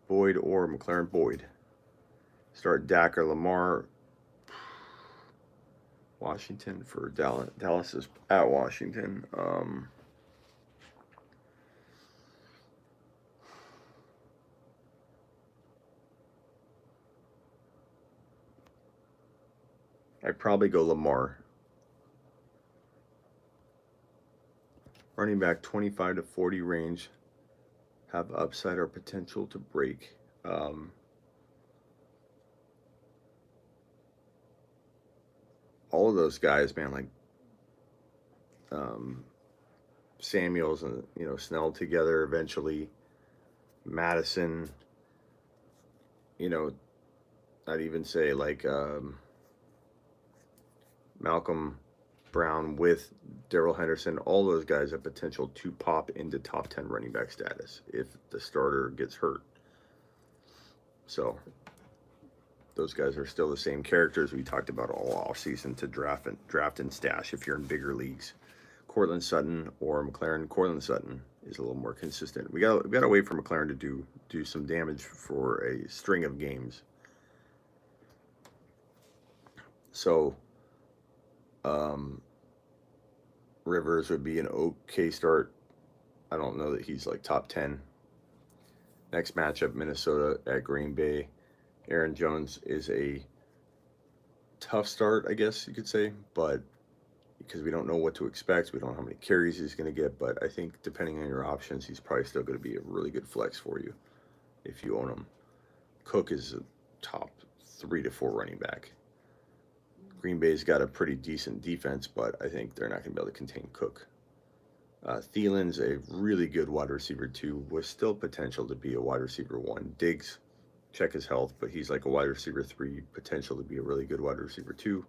Boyd or McLaurin. Boyd. Start Dak or Lamar. Washington for Dallas. Dallas is at Washington. I'd probably go Lamar. Running back 25 to 40 range. Have upside or potential to break. All of those guys, man, like Samuels and Snell together eventually. Madison, I'd even say like Malcolm Brown with Darrell Henderson, all those guys have potential to pop into top 10 running back status if the starter gets hurt. So those guys are still the same characters we talked about all offseason to draft and stash if you're in bigger leagues. Cortland Sutton or McLaren. Cortland Sutton is a little more consistent. We got to wait for McLaren to do some damage for a string of games. So Rivers would be an okay start. I don't know that he's like top 10. Next matchup, Minnesota at Green Bay. Aaron Jones is a tough start, I guess you could say, but because we don't know what to expect, we don't know how many carries he's going to get, but I think depending on your options, he's probably still going to be a really good flex for you if you own him. Cook is a top 3 to 4 running back. Green Bay's got a pretty decent defense, but I think they're not going to be able to contain Cook. Thielen's a really good wide receiver 2 with still potential to be a wide receiver 1. Diggs, check his health, but he's like a wide receiver 3, potential to be a really good wide receiver 2.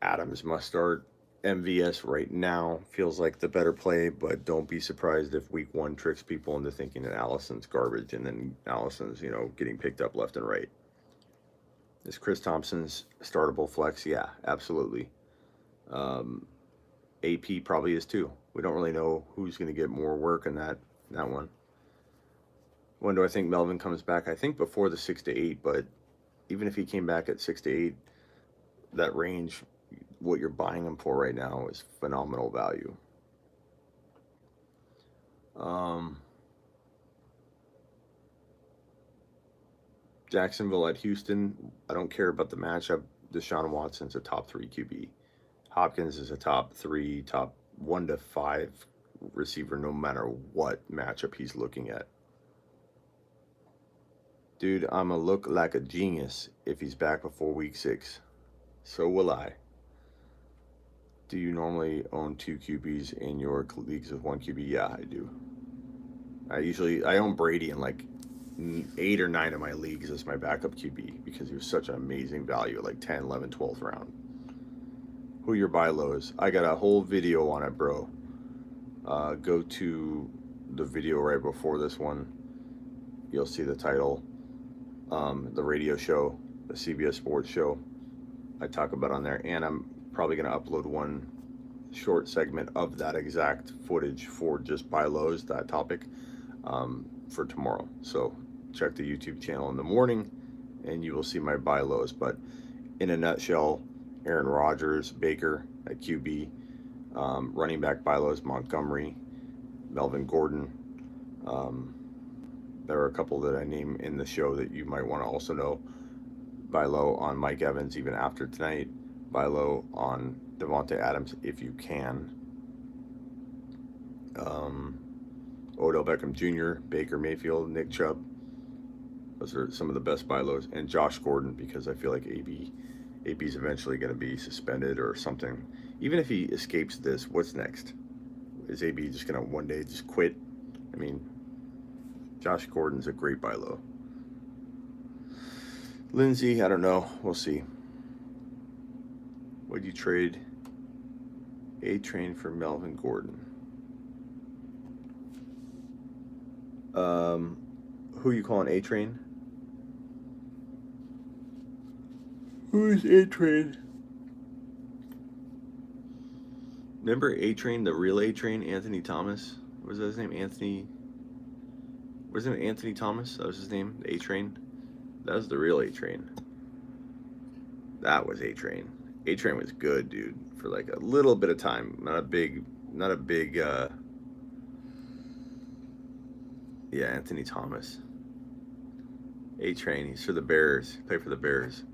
Adams must start. MVS right now feels like the better play, but don't be surprised if week 1 tricks people into thinking that Allison's garbage and then Allison's, getting picked up left and right. Is Chris Thompson's startable flex? Yeah, absolutely. AP probably is too. We don't really know who's going to get more work in that one. When do I think Melvin comes back? I think before the 6 to 8, but even if he came back at 6 to 8, that range, what you're buying him for right now is phenomenal value. Jacksonville at Houston. I don't care about the matchup. Deshaun Watson's a top 3 QB. Hopkins is a top 3, top 1 to 5 receiver no matter what matchup he's looking at. Dude, I'm going to look like a genius if he's back before week 6. So will I. Do you normally own 2 QBs in your leagues with 1 QB? Yeah, I do. I own Brady in like 8 or 9 of my leagues as my backup QB because he was such an amazing value, like 10, 11, 12th round. Who are your buy lows? I got a whole video on it, bro. Go to the video right before this one. You'll see the title. The radio show, the CBS Sports show, I talk about on there, and I'm probably going to upload one short segment of that exact footage for just buy lows, that topic, for tomorrow. So check the YouTube channel in the morning and you will see my buy lows. But in a nutshell, Aaron Rodgers, Baker at QB, running back buy lows, Montgomery, Melvin Gordon. There are a couple that I name in the show that you might want to also know. Buy low on Mike Evans even after tonight. Buy low on Devontae Adams if you can. Odell Beckham Jr., Baker Mayfield, Nick Chubb. Those are some of the best buy lows. And Josh Gordon, because I feel like AB's eventually going to be suspended or something. Even if he escapes this, what's next? Is AB just going to one day just quit? I mean, Josh Gordon's a great buy low. Lindsey, I don't know. We'll see. Would you trade A-Train for Melvin Gordon? Who you calling A-Train? Who's A-Train? Remember A-Train, the real A-Train, Anthony Thomas? What was that his name? Wasn't it Anthony Thomas? That was his name, A-Train? That was the real A-Train. That was A-Train. A-Train was good, dude, for like a little bit of time. Not a big, yeah, Anthony Thomas. A-Train, he's for the Bears. Play for the Bears.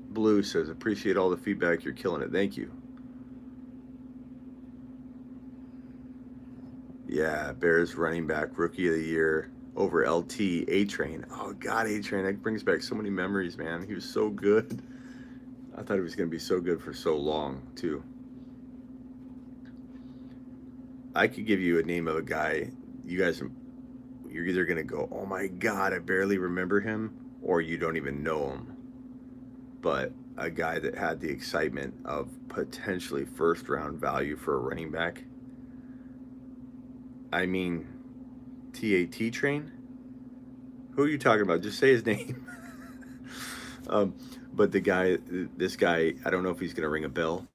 Blue says, appreciate all the feedback. You're killing it. Thank you. Yeah, Bears running back, rookie of the year, over LT, A-Train. Oh, God, A-Train. That brings back so many memories, man. He was so good. I thought he was going to be so good for so long, too. I could give you a name of a guy. You guys you're either going to go, oh my God, I barely remember him, or you don't even know him. But a guy that had the excitement of potentially first round value for a running back. I mean, TAT Train? Who are you talking about? Just say his name. But this guy, I don't know if he's going to ring a bell.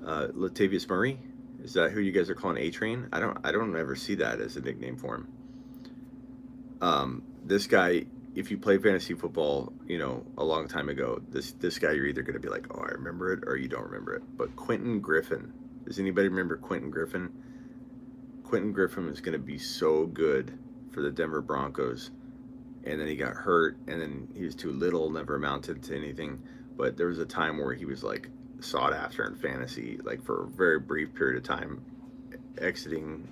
Latavius Murray? Is that who you guys are calling A Train? I don't ever see that as a nickname for him. This guy, if you play fantasy football, a long time ago, this guy, you're either going to be like, oh, I remember it, or you don't remember it. But Quentin Griffin. Does anybody remember Quentin Griffin? Quentin Griffin is going to be so good for the Denver Broncos. And then he got hurt, and then he was too little, never amounted to anything. But there was a time where he was like sought after in fantasy, like for a very brief period of time, exiting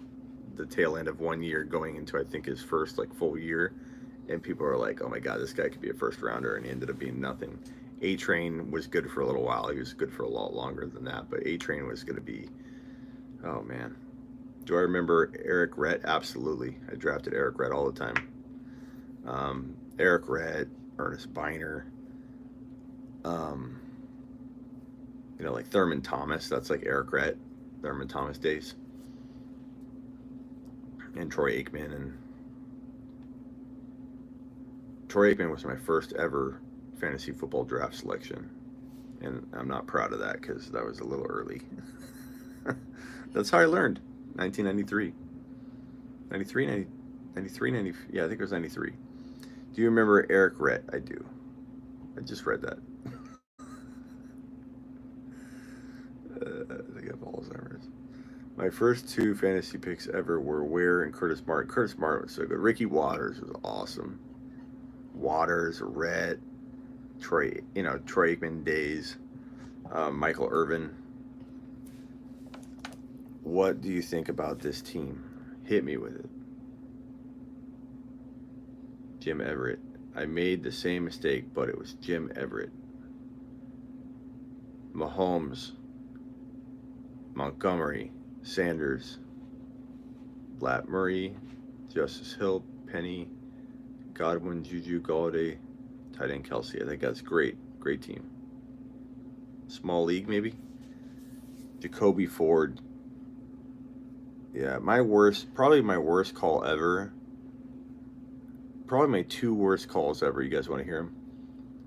the tail end of 1 year, going into I think his first like full year, and people are like, oh my God, this guy could be a first rounder, and he ended up being nothing. A Train was good for a little while. He was good for a lot longer than that, but A Train was going to be, oh man. Do I remember Eric Rhett? Absolutely. I drafted Eric Rhett all the time. Eric Rhett, Ernest Biner, like Thurman Thomas. That's like Eric Rhett, Thurman Thomas days. And Troy Aikman. And Troy Aikman was my first ever fantasy football draft selection. And I'm not proud of that because that was a little early. That's how I learned. 1993. 93, yeah, I think it was 93. Do you remember Eric Rhett? I do. I just read that. I think I have Alzheimer's. My first two fantasy picks ever were Ware and Curtis Martin. Curtis Martin was so good. Ricky Waters was awesome. Waters, Rhett, Troy Aikman days, Michael Irvin. What do you think about this team? Hit me with it. Jim Everett. I made the same mistake, but it was Jim Everett. Mahomes, Montgomery, Sanders, Lat Murray, Justice Hill, Penny, Godwin, Juju, Galladay, tight end Kelsey. I think that's great. Great team. Small league, maybe? Jacoby Ford. Yeah, probably my worst call ever. Probably my two worst calls ever, you guys want to hear them,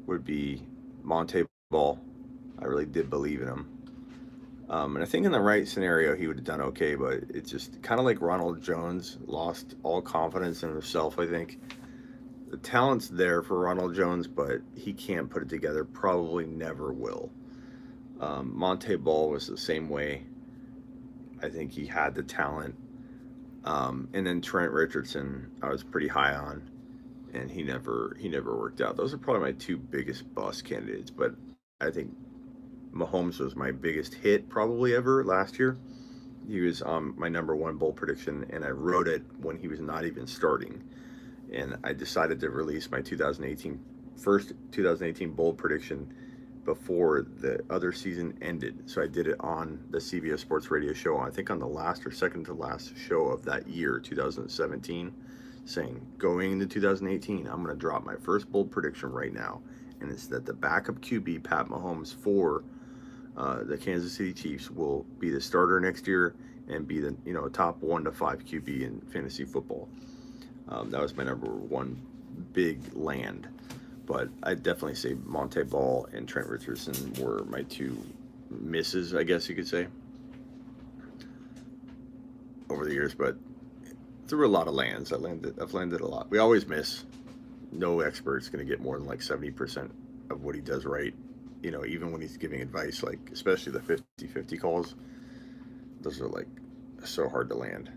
would be Monte Ball. I really did believe in him. And I think in the right scenario, he would have done okay, but it's just kind of like Ronald Jones, lost all confidence in himself, I think. The talent's there for Ronald Jones, but he can't put it together, probably never will. Monte Ball was the same way. I think he had the talent. And then Trent Richardson, I was pretty high on, and he never worked out. Those are probably my two biggest bust candidates, but I think Mahomes was my biggest hit probably ever last year. He was my number one bold prediction, and I wrote it when he was not even starting. And I decided to release my 2018 bold prediction before the other season ended. So I did it on the CBS Sports Radio show, I think on the last or second to last show of that year, 2017, saying, going into 2018, I'm going to drop my first bold prediction right now. And it's that the backup QB, Pat Mahomes, for the Kansas City Chiefs will be the starter next year and be the top 1 to 5 QB in fantasy football. That was my number one big land. But I'd definitely say Monte Ball and Trent Richardson were my two misses, I guess you could say, over the years. But through a lot of lands, I've landed a lot. We always miss. No expert's going to get more than like 70% of what he does right. Even when he's giving advice, like especially the 50-50 calls, those are like so hard to land.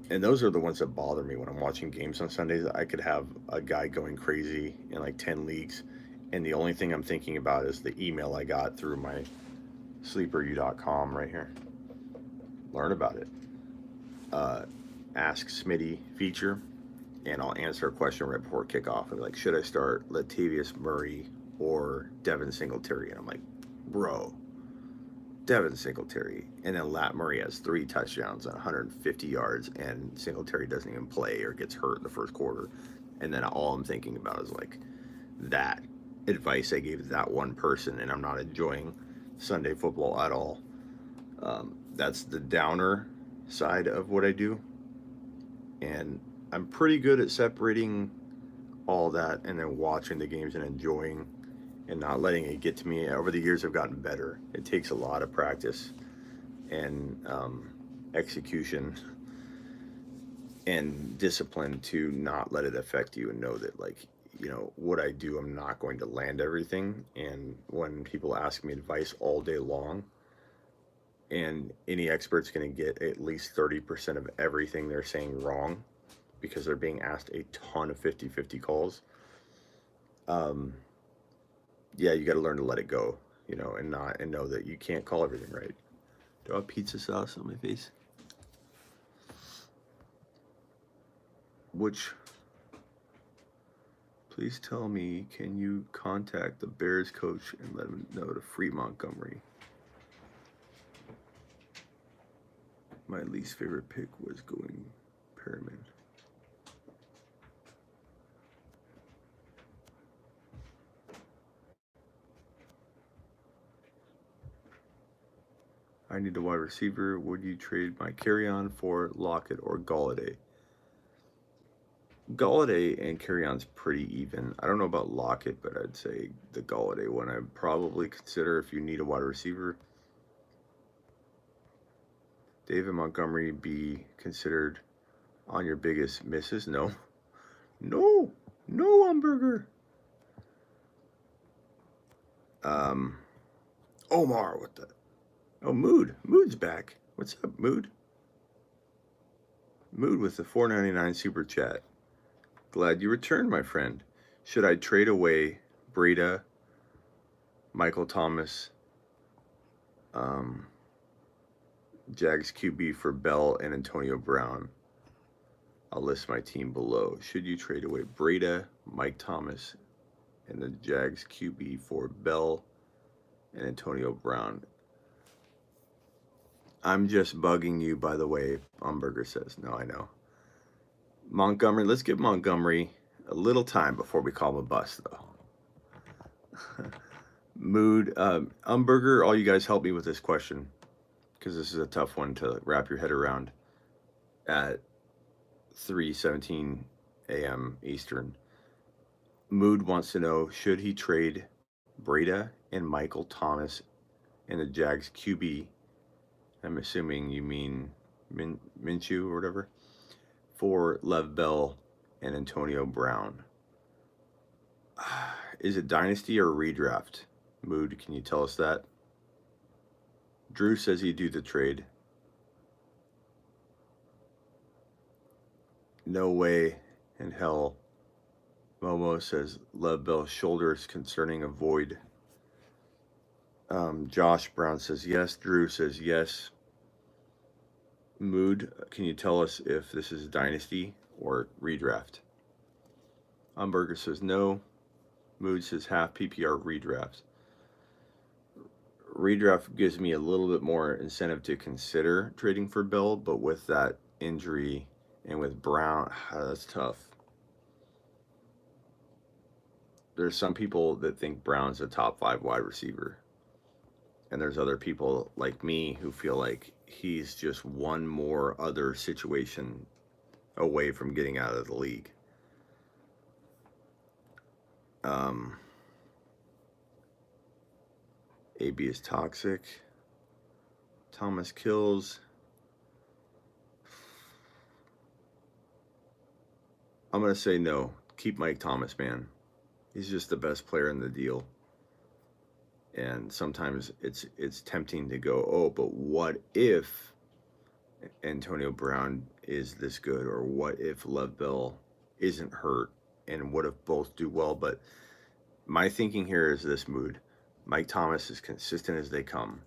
And those are the ones that bother me when I'm watching games on Sundays. I could have a guy going crazy in like 10 leagues, and the only thing I'm thinking about is the email I got through my sleeperu.com right here. Learn about it. Ask Smitty feature, and I'll answer a question right before kickoff. I'm like, should I start Latavius Murray or Devin Singletary? And I'm like, bro, Devin Singletary, and then Lat Murray has 3 touchdowns on 150 yards, and Singletary doesn't even play or gets hurt in the first quarter. And then all I'm thinking about is like that advice I gave that one person, and I'm not enjoying Sunday football at all. That's the downer side of what I do. And I'm pretty good at separating all that and then watching the games and enjoying and not letting it get to me. Over the years, I've gotten better. It takes a lot of practice and execution and discipline to not let it affect you and know that, like, you know, what I do, I'm not going to land everything. And when people ask me advice all day long, and any expert's going to get at least 30% of everything they're saying wrong because they're being asked a ton of 50-50 calls. Yeah, you got to learn to let it go, you know, and know that you can't call everything right. Do I have pizza sauce on my face? Please tell me, can you contact the Bears coach and let him know to free Montgomery? My least favorite pick was going Perriman. I need a wide receiver. Would you trade my carry-on for Lockett or Galladay? Galladay and carry-on's pretty even. I don't know about Lockett, but I'd say the Galladay one I'd probably consider if you need a wide receiver. David Montgomery be considered on your biggest misses? No. No, Umberger. Omar, what the? Oh, Mood's back. What's up, Mood? Mood with the $4.99 super chat. Glad you returned, my friend. Should I trade away Breida, Michael Thomas, Jags QB for Bell and Antonio Brown? I'll list my team below. Should you trade away Breida, Mike Thomas, and the Jags QB for Bell and Antonio Brown? I'm just bugging you, by the way, Umberger says. No, I know. Montgomery, let's give Montgomery a little time before we call him a bust, though. Mood, Umberger, all you guys help me with this question, because this is a tough one to wrap your head around at 3:17 a.m. Eastern. Mood wants to know, should he trade Breida and Michael Thomas and the Jags QB? I'm assuming you mean Minshew or whatever, for Lev Bell and Antonio Brown. Is it dynasty or redraft? Mood, can you tell us that? Drew says he'd do the trade. No way in hell. Momo says Lev Bell's shoulder is concerning a void. Josh Brown says yes. Drew says yes. Mood, can you tell us if this is dynasty or redraft? Umberger says no. Mood says half PPR redraft. Redraft gives me a little bit more incentive to consider trading for Bell, but with that injury and with Brown, that's tough. There's some people that think Brown's a top 5 wide receiver. And there's other people like me who feel like he's just one more other situation away from getting out of the league. AB is toxic. Thomas kills. I'm going to say no. Keep Mike Thomas, man. He's just the best player in the deal. And sometimes it's tempting to go, oh, but what if Antonio Brown is this good? Or what if Lev Bell isn't hurt? And what if both do well? But my thinking here is this, Mood. Mike Thomas is consistent as they come.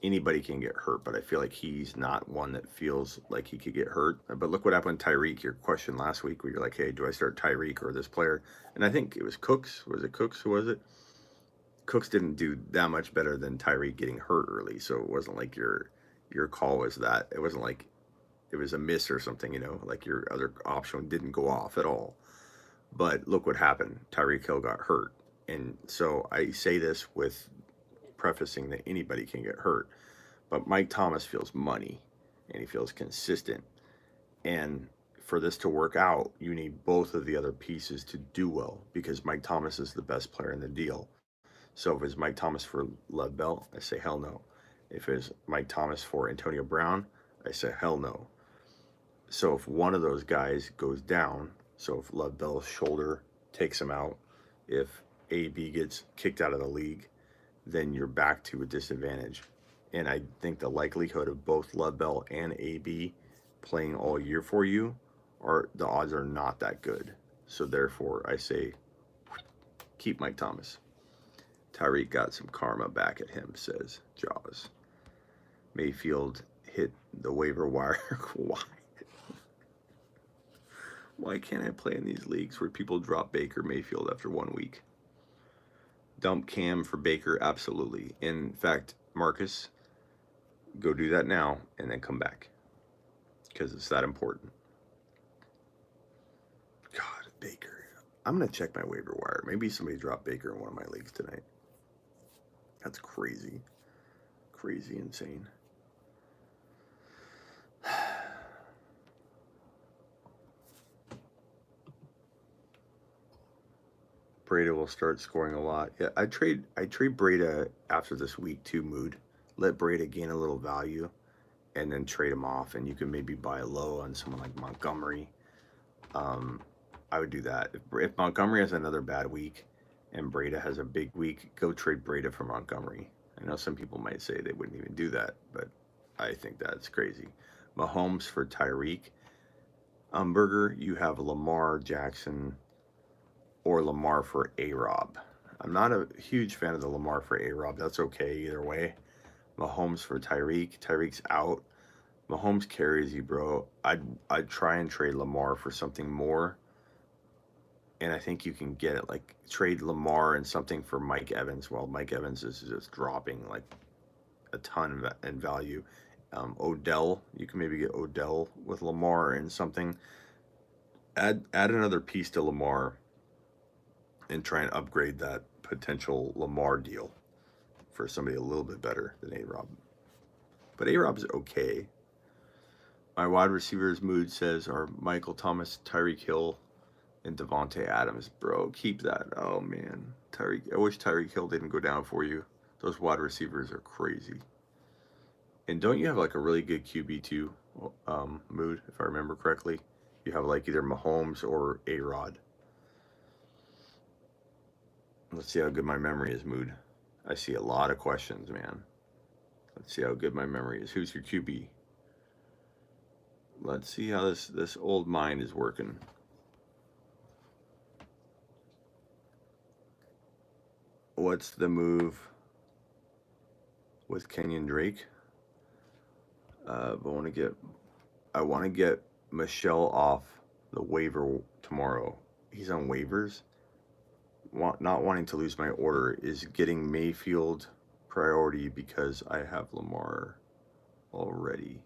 Anybody can get hurt, but I feel like he's not one that feels like he could get hurt. But look what happened to Tyreek, your question last week, where you're like, hey, do I start Tyreek or this player? And I think it was Cooks. Was it Cooks? Who was it? Cooks didn't do that much better than Tyreek getting hurt early, so it wasn't like your call was that. It wasn't like it was a miss or something, you know, like your other option didn't go off at all. But look what happened. Tyreek Hill got hurt. And so I say this with prefacing that anybody can get hurt. But Mike Thomas feels money and he feels consistent. And for this to work out, you need both of the other pieces to do well because Mike Thomas is the best player in the deal. So if it's Mike Thomas for Lev Bell, I say hell no. If it's Mike Thomas for Antonio Brown, I say hell no. So if one of those guys goes down, so if Lev Bell's shoulder takes him out, if AB gets kicked out of the league, then you're back to a disadvantage. And I think the likelihood of both Lev Bell and AB playing all year for you, the odds are not that good. So therefore, I say keep Mike Thomas. Tyreek got some karma back at him, says Jaws. Mayfield hit the waiver wire. Why? Why can't I play in these leagues where people drop Baker Mayfield after 1 week? Dump Cam for Baker? Absolutely. In fact, Marcus, go do that now and then come back. Because it's that important. God, Baker. I'm going to check my waiver wire. Maybe somebody dropped Baker in one of my leagues tonight. That's crazy. Crazy insane. Breda will start scoring a lot. Yeah, I trade Breda after this week 2 mood. Let Breda gain a little value and then trade him off, and you can maybe buy low on someone like Montgomery. I would do that. If Montgomery has another bad week and Breda has a big week, go trade Breda for Montgomery. I know some people might say they wouldn't even do that, but I think that's crazy. Mahomes for Tyreek. Umberger, you have Lamar Jackson or Lamar for A-Rob. I'm not a huge fan of the Lamar for A-Rob. That's okay either way. Mahomes for Tyreek. Tyreek's out. Mahomes carries you, bro. I'd try and trade Lamar for something more. And I think you can get it. Like, trade Lamar and something for Mike Evans. Well, Mike Evans is just dropping, like, a ton in value. Odell, you can maybe get Odell with Lamar and something. Add another piece to Lamar and try and upgrade that potential Lamar deal for somebody a little bit better than A-Rob. But A-Rob's okay. My wide receivers mood says are Michael Thomas, Tyreek Hill, and Devontae Adams. Bro, keep that. Oh, man. I wish Tyreek Hill didn't go down for you. Those wide receivers are crazy. And don't you have like a really good QB2 mood, if I remember correctly? You have like either Mahomes or A-Rod. Let's see how good my memory is, mood. I see a lot of questions, man. Let's see how good my memory is. Who's your QB? Let's see how this old mind is working. What's the with Kenyon Drake? I want to get Michelle off the waiver tomorrow. He's on waivers. Not wanting to lose my order is getting Mayfield priority because I have Lamar already.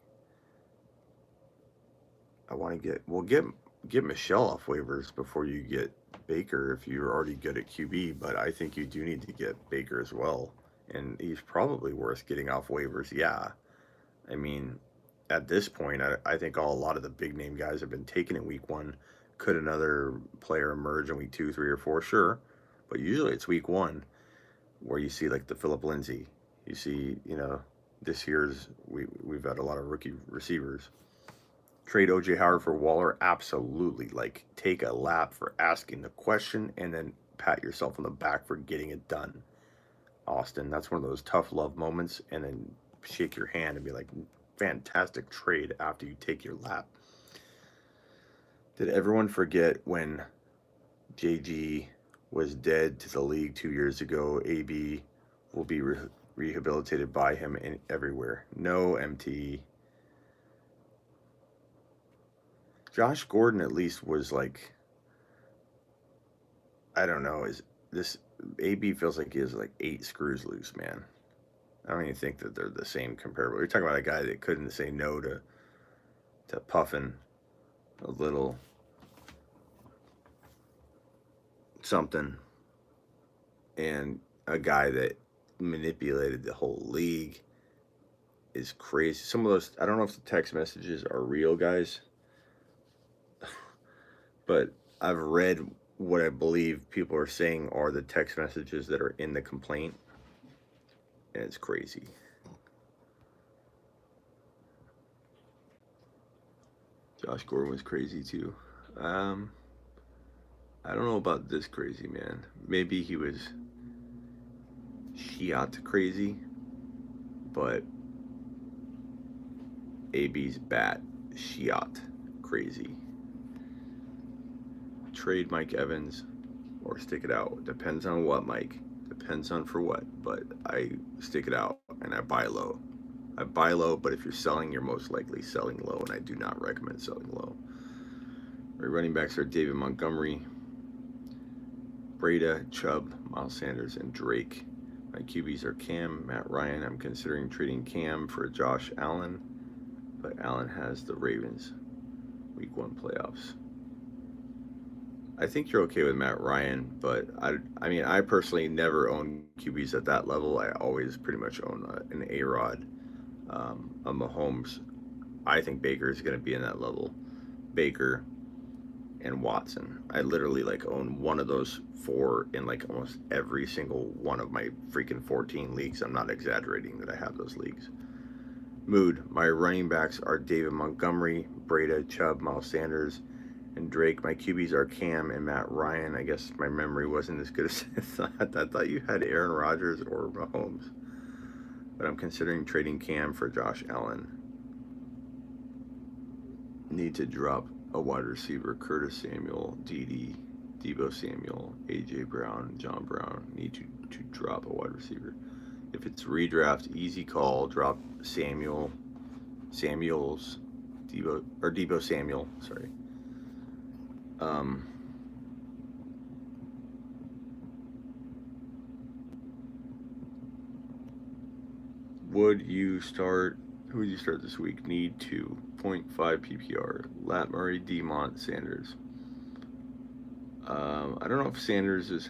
I want to get Michelle off waivers before you get Baker if you're already good at QB, but I think you do need to get Baker as well. And he's probably worth getting off waivers, yeah. I mean, at this point, I think a lot of the big name guys have been taken in week 1. Could another player emerge in week 2, 3, or 4? Sure. But usually it's week 1 where you see like the Phillip Lindsay. You see, this year's, we've had a lot of rookie receivers. Trade O.J. Howard for Waller? Absolutely. Like, take a lap for asking the question and then pat yourself on the back for getting it done. Austin, that's one of those tough love moments, and then shake your hand and be like, fantastic trade after you take your lap. Did everyone forget when JG was dead to the league 2 years ago? AB will be rehabilitated by him everywhere. No, MT. Josh Gordon at least was like, I don't know, AB feels like he has like 8 screws loose, man. I don't even think that they're the same comparable. We're talking about a guy that couldn't say no to puffing a little something, and a guy that manipulated the whole league is crazy. Some of those, I don't know if the text messages are real, guys, but I've read what I believe people are saying are the text messages that are in the complaint, and it's crazy. Josh Gordon was crazy too. I don't know about this crazy, man. Maybe he was Shiat crazy, but AB's bat Shiat crazy. Trade Mike Evans or stick it out. Depends on what, Mike. Depends on for what. But I stick it out and I buy low. I buy low, but if you're selling, you're most likely selling low, and I do not recommend selling low. My running backs are David Montgomery, Breda, Chubb, Miles Sanders, and Drake. My QBs are Cam, Matt Ryan. I'm considering trading Cam for Josh Allen, but Allen has the Ravens Week 1 playoffs. I think you're okay with Matt Ryan, but I mean, I personally never own QBs at that level. I always pretty much own an A-Rod, a Mahomes. I think Baker is going to be in that level. Baker and Watson. I literally like own one of those 4 in like almost every single one of my freaking 14 leagues. I'm not exaggerating that I have those leagues. Mood. My running backs are David Montgomery, Breda, Chubb, Miles Sanders, and Drake. My QBs are Cam and Matt Ryan. I guess my memory wasn't as good as I thought. I thought you had Aaron Rodgers or Mahomes. But I'm considering trading Cam for Josh Allen. Need to drop a wide receiver. Curtis Samuel, Deebo Samuel, A.J. Brown, John Brown. Need to drop a wide receiver. If it's redraft, easy call. Drop Samuels, Deebo Samuel. Sorry. Who would you start this week? Need to 0.5 PPR. Lat Murray, Demont, Sanders. I don't know if Sanders is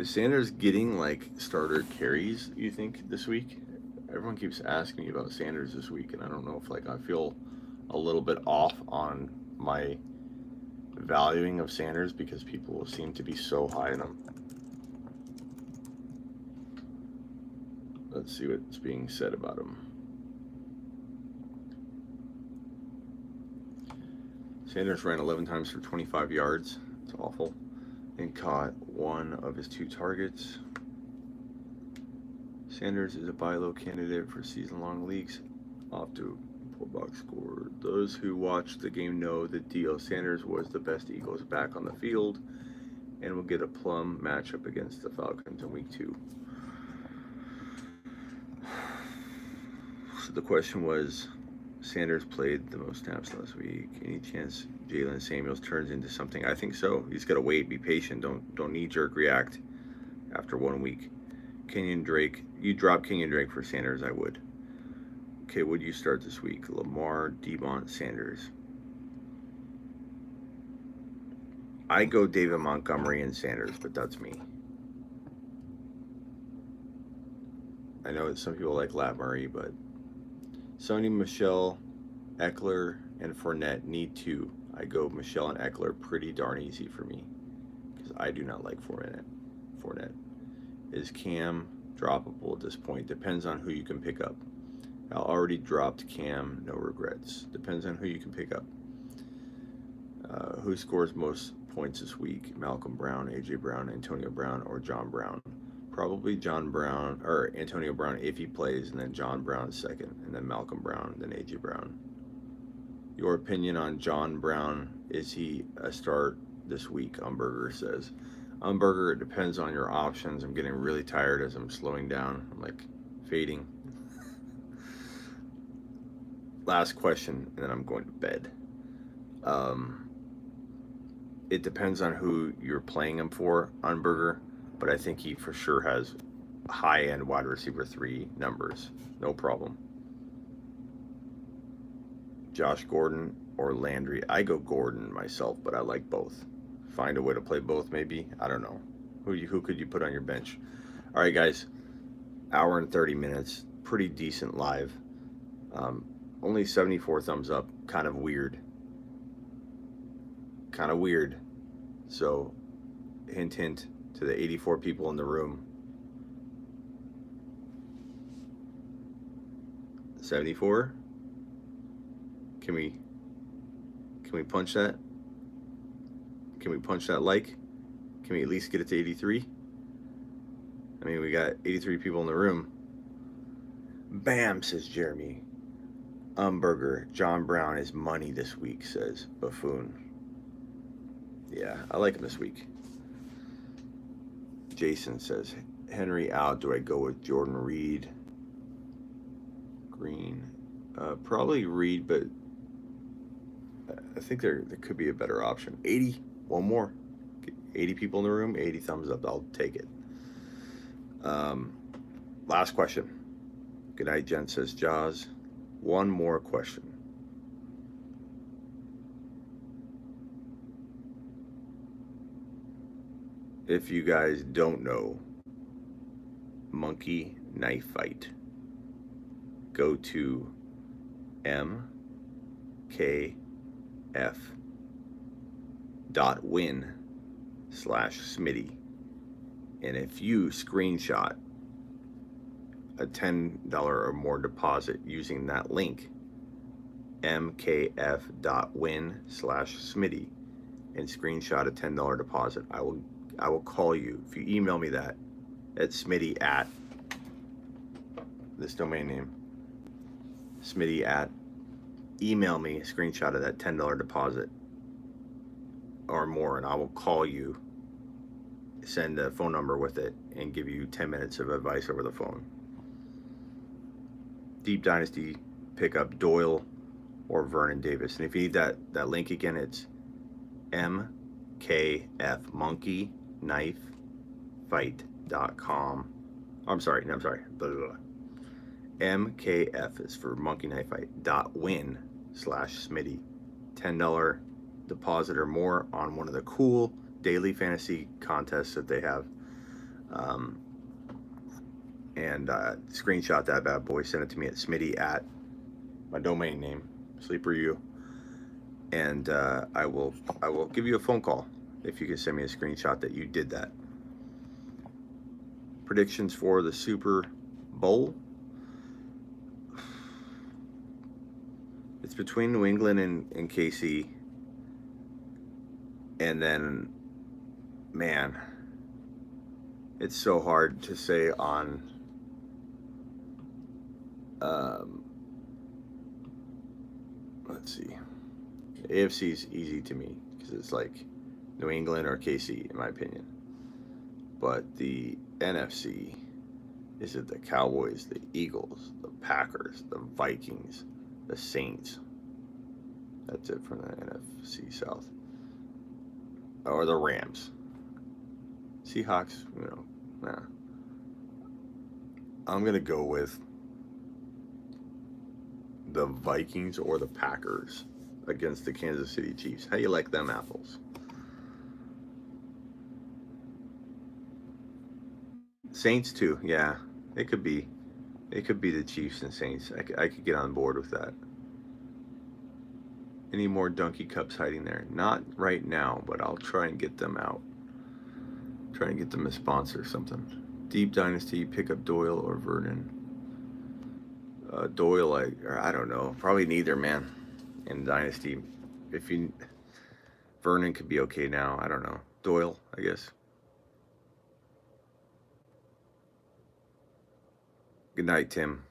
Sanders getting like starter carries, you think, this week? Everyone keeps asking me about Sanders this week, and I don't know if like I feel a little bit off on my valuing of Sanders because people seem to be so high in him. Let's see what's being said about him. Sanders ran 11 times for 25 yards. It's awful. And caught 1 of his 2 targets. Sanders is a buy low candidate for season-long leagues. Off to poor box score. Those who watched the game know that D.L. Sanders was the best Eagles back on the field and will get a plum matchup against the Falcons in week 2. So the question was, Sanders played the most snaps last week. Any chance Jalen Samuels turns into something? I think so. He's got to wait, be patient. Don't knee-jerk react after 1 week. Kenyon Drake. You drop Kenyon Drake for Sanders, I would. Okay, would you start this week? Lamar, Demont, Sanders. I go David Montgomery and Sanders, but that's me. I know that some people like Lat Murray, but Sony, Michelle, Eckler, and Fournette need 2. I go Michelle and Eckler pretty darn easy for me because I do not like Fournette. Is Cam droppable at this point? Depends on who you can pick up. I already dropped Cam, no regrets. Depends on who you can pick up. Who scores most points this week? Malcolm Brown, A.J. Brown, Antonio Brown, or John Brown? Probably John Brown, or Antonio Brown if he plays, and then John Brown second, and then Malcolm Brown, then A.J. Brown. Your opinion on John Brown, is he a start this week? Umberger says. Umberger, it depends on your options. I'm getting really tired as I'm slowing down. I'm like fading. Last question, and then I'm going to bed. it depends on who you're playing him for on Burger, but I think he for sure has high-end wide receiver 3 numbers. No problem. Josh Gordon or Landry. I go Gordon myself, but I like both. Find a way to play both, maybe. I don't know. Who could you put on your bench? All right, guys. Hour and 30 minutes. Pretty decent live. Only 74 thumbs up. Kind of weird. Kind of weird. So, hint, hint to the 84 people in the room. 74? Can we punch that? Can we punch that like? Can we at least get it to 83? I mean, we got 83 people in the room. Bam, says Jeremy. Burger. John Brown is money this week, says Buffoon. Yeah, I like him this week. Jason says, Henry out. Do I go with Jordan Reed? Green. Probably Reed, but I think there could be a better option. 80. One more. 80 people in the room. 80 thumbs up. I'll take it. Last question. Good night, Jen, says Jaws. One more question. If you guys don't know, Monkey Knife Fight, go to mkf.win/Smitty. And if you screenshot a $10 or more deposit using that link, mkf.win/Smitty, and screenshot a $10 deposit, I will call you. If you email me that at Smitty at this domain name, Smitty at, email me a screenshot of that $10 deposit or more, and I will call you, send a phone number with it, and give you 10 minutes of advice over the phone. Deep Dynasty, pick up Doyle or Vernon Davis. And if you need that link again, it's mkfmonkeyknifefight.com. I'm sorry. Blah, blah, blah. MKF is for Monkey Knife Fight. .win/Smitty. $10 deposit or more on one of the cool daily fantasy contests that they have. And screenshot that bad boy, send it to me at Smitty at my domain name, Sleeper U, and I will give you a phone call if you can send me a screenshot that you did that. Predictions for the Super Bowl. It's between New England and KC, and then, man, it's so hard to say on let's see. AFC is easy to me because it's like New England or KC in my opinion. But the NFC, is it the Cowboys, the Eagles, the Packers, the Vikings, the Saints? That's it from the NFC South. Or the Rams. Seahawks, nah. I'm going to go with the Vikings or the Packers against the Kansas City Chiefs. How you like them apples? Saints too, yeah. It could be the Chiefs and Saints. I could get on board with that. Any more Donkey Cups hiding there? Not right now, but I'll try and get them out. Try and get them a sponsor or something. Deep Dynasty, pick up Doyle or Vernon. Doyle, I don't know. Probably neither, man. In Dynasty, Vernon could be okay now. I don't know. Doyle, I guess. Good night, Tim.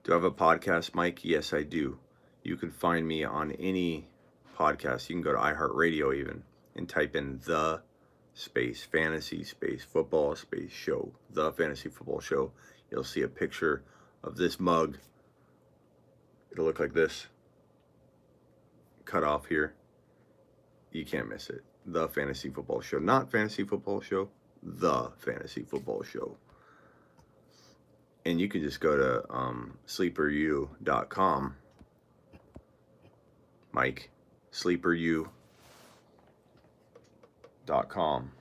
Do I have a podcast, Mike? Yes, I do. You can find me on any podcast. You can go to iHeartRadio even and type in the space fantasy space football space show. The Fantasy Football Show. You'll see a picture of this mug. It'll look like this. Cut off here. You can't miss it. The Fantasy Football Show. Not Fantasy Football Show. The Fantasy Football Show. And you can just go to sleeperu.com. Mike. Sleeperu.com.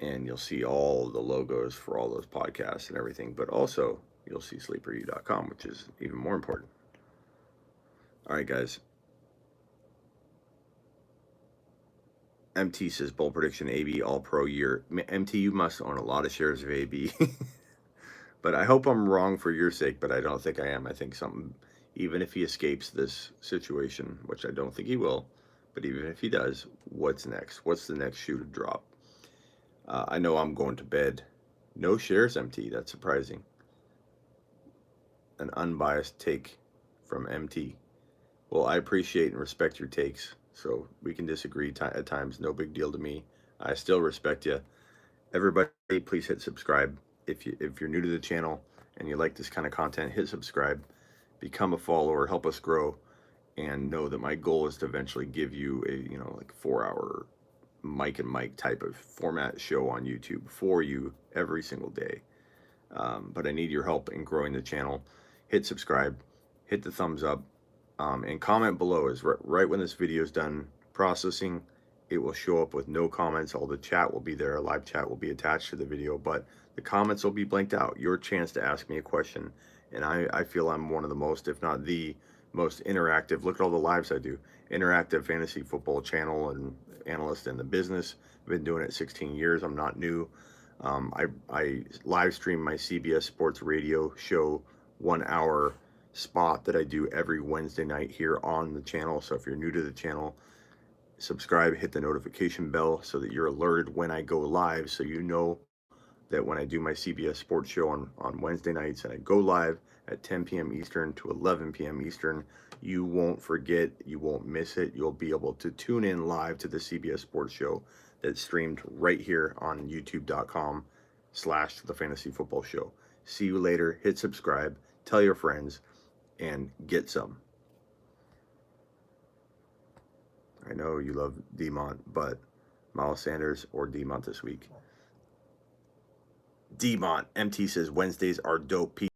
And you'll see all the logos for all those podcasts and everything. But also, you'll see sleeperu.com, which is even more important. All right, guys. MT says bold prediction AB all pro year. MT, you must own a lot of shares of AB. But I hope I'm wrong for your sake, but I don't think I am. I think something, even if he escapes this situation, which I don't think he will, but even if he does, what's next? What's the next shoe to drop? I know I'm going to bed. No shares, MT. That's surprising. An unbiased take from MT. Well, I appreciate and respect your takes. So we can disagree at times. No big deal to me. I still respect you. Everybody, please hit subscribe. If you're new to the channel and you like this kind of content, hit subscribe, become a follower, help us grow, and know that my goal is to eventually give you a like 4-hour Mike and Mike type of format show on YouTube for you every single day. But I need your help in growing the channel. Hit subscribe, hit the thumbs up, and comment below. Is right when this video is done processing, it will show up with no comments. All the chat will be there. A live chat will be attached to the video, but the comments will be blanked out. Your chance to ask me a question. And I feel I'm one of the most, if not the most interactive. Look at all the lives I do. Interactive fantasy football channel and analyst in the business. I've been doing it 16 years. I'm not new. I live stream my CBS Sports Radio show 1-hour spot that I do every Wednesday night here on the channel. So if you're new to the channel, subscribe, hit the notification bell so that you're alerted when I go live, so you know that when I do my CBS Sports Show on Wednesday nights and I go live at 10 p.m. Eastern to 11 p.m. Eastern, you won't forget, you won't miss it. You'll be able to tune in live to the CBS Sports Show that's streamed right here on youtube.com/The Fantasy Football Show. See you later. Hit subscribe, tell your friends, and get some. I know you love Demont, but Miles Sanders or Demont this week. Demont. MT says Wednesdays are dope.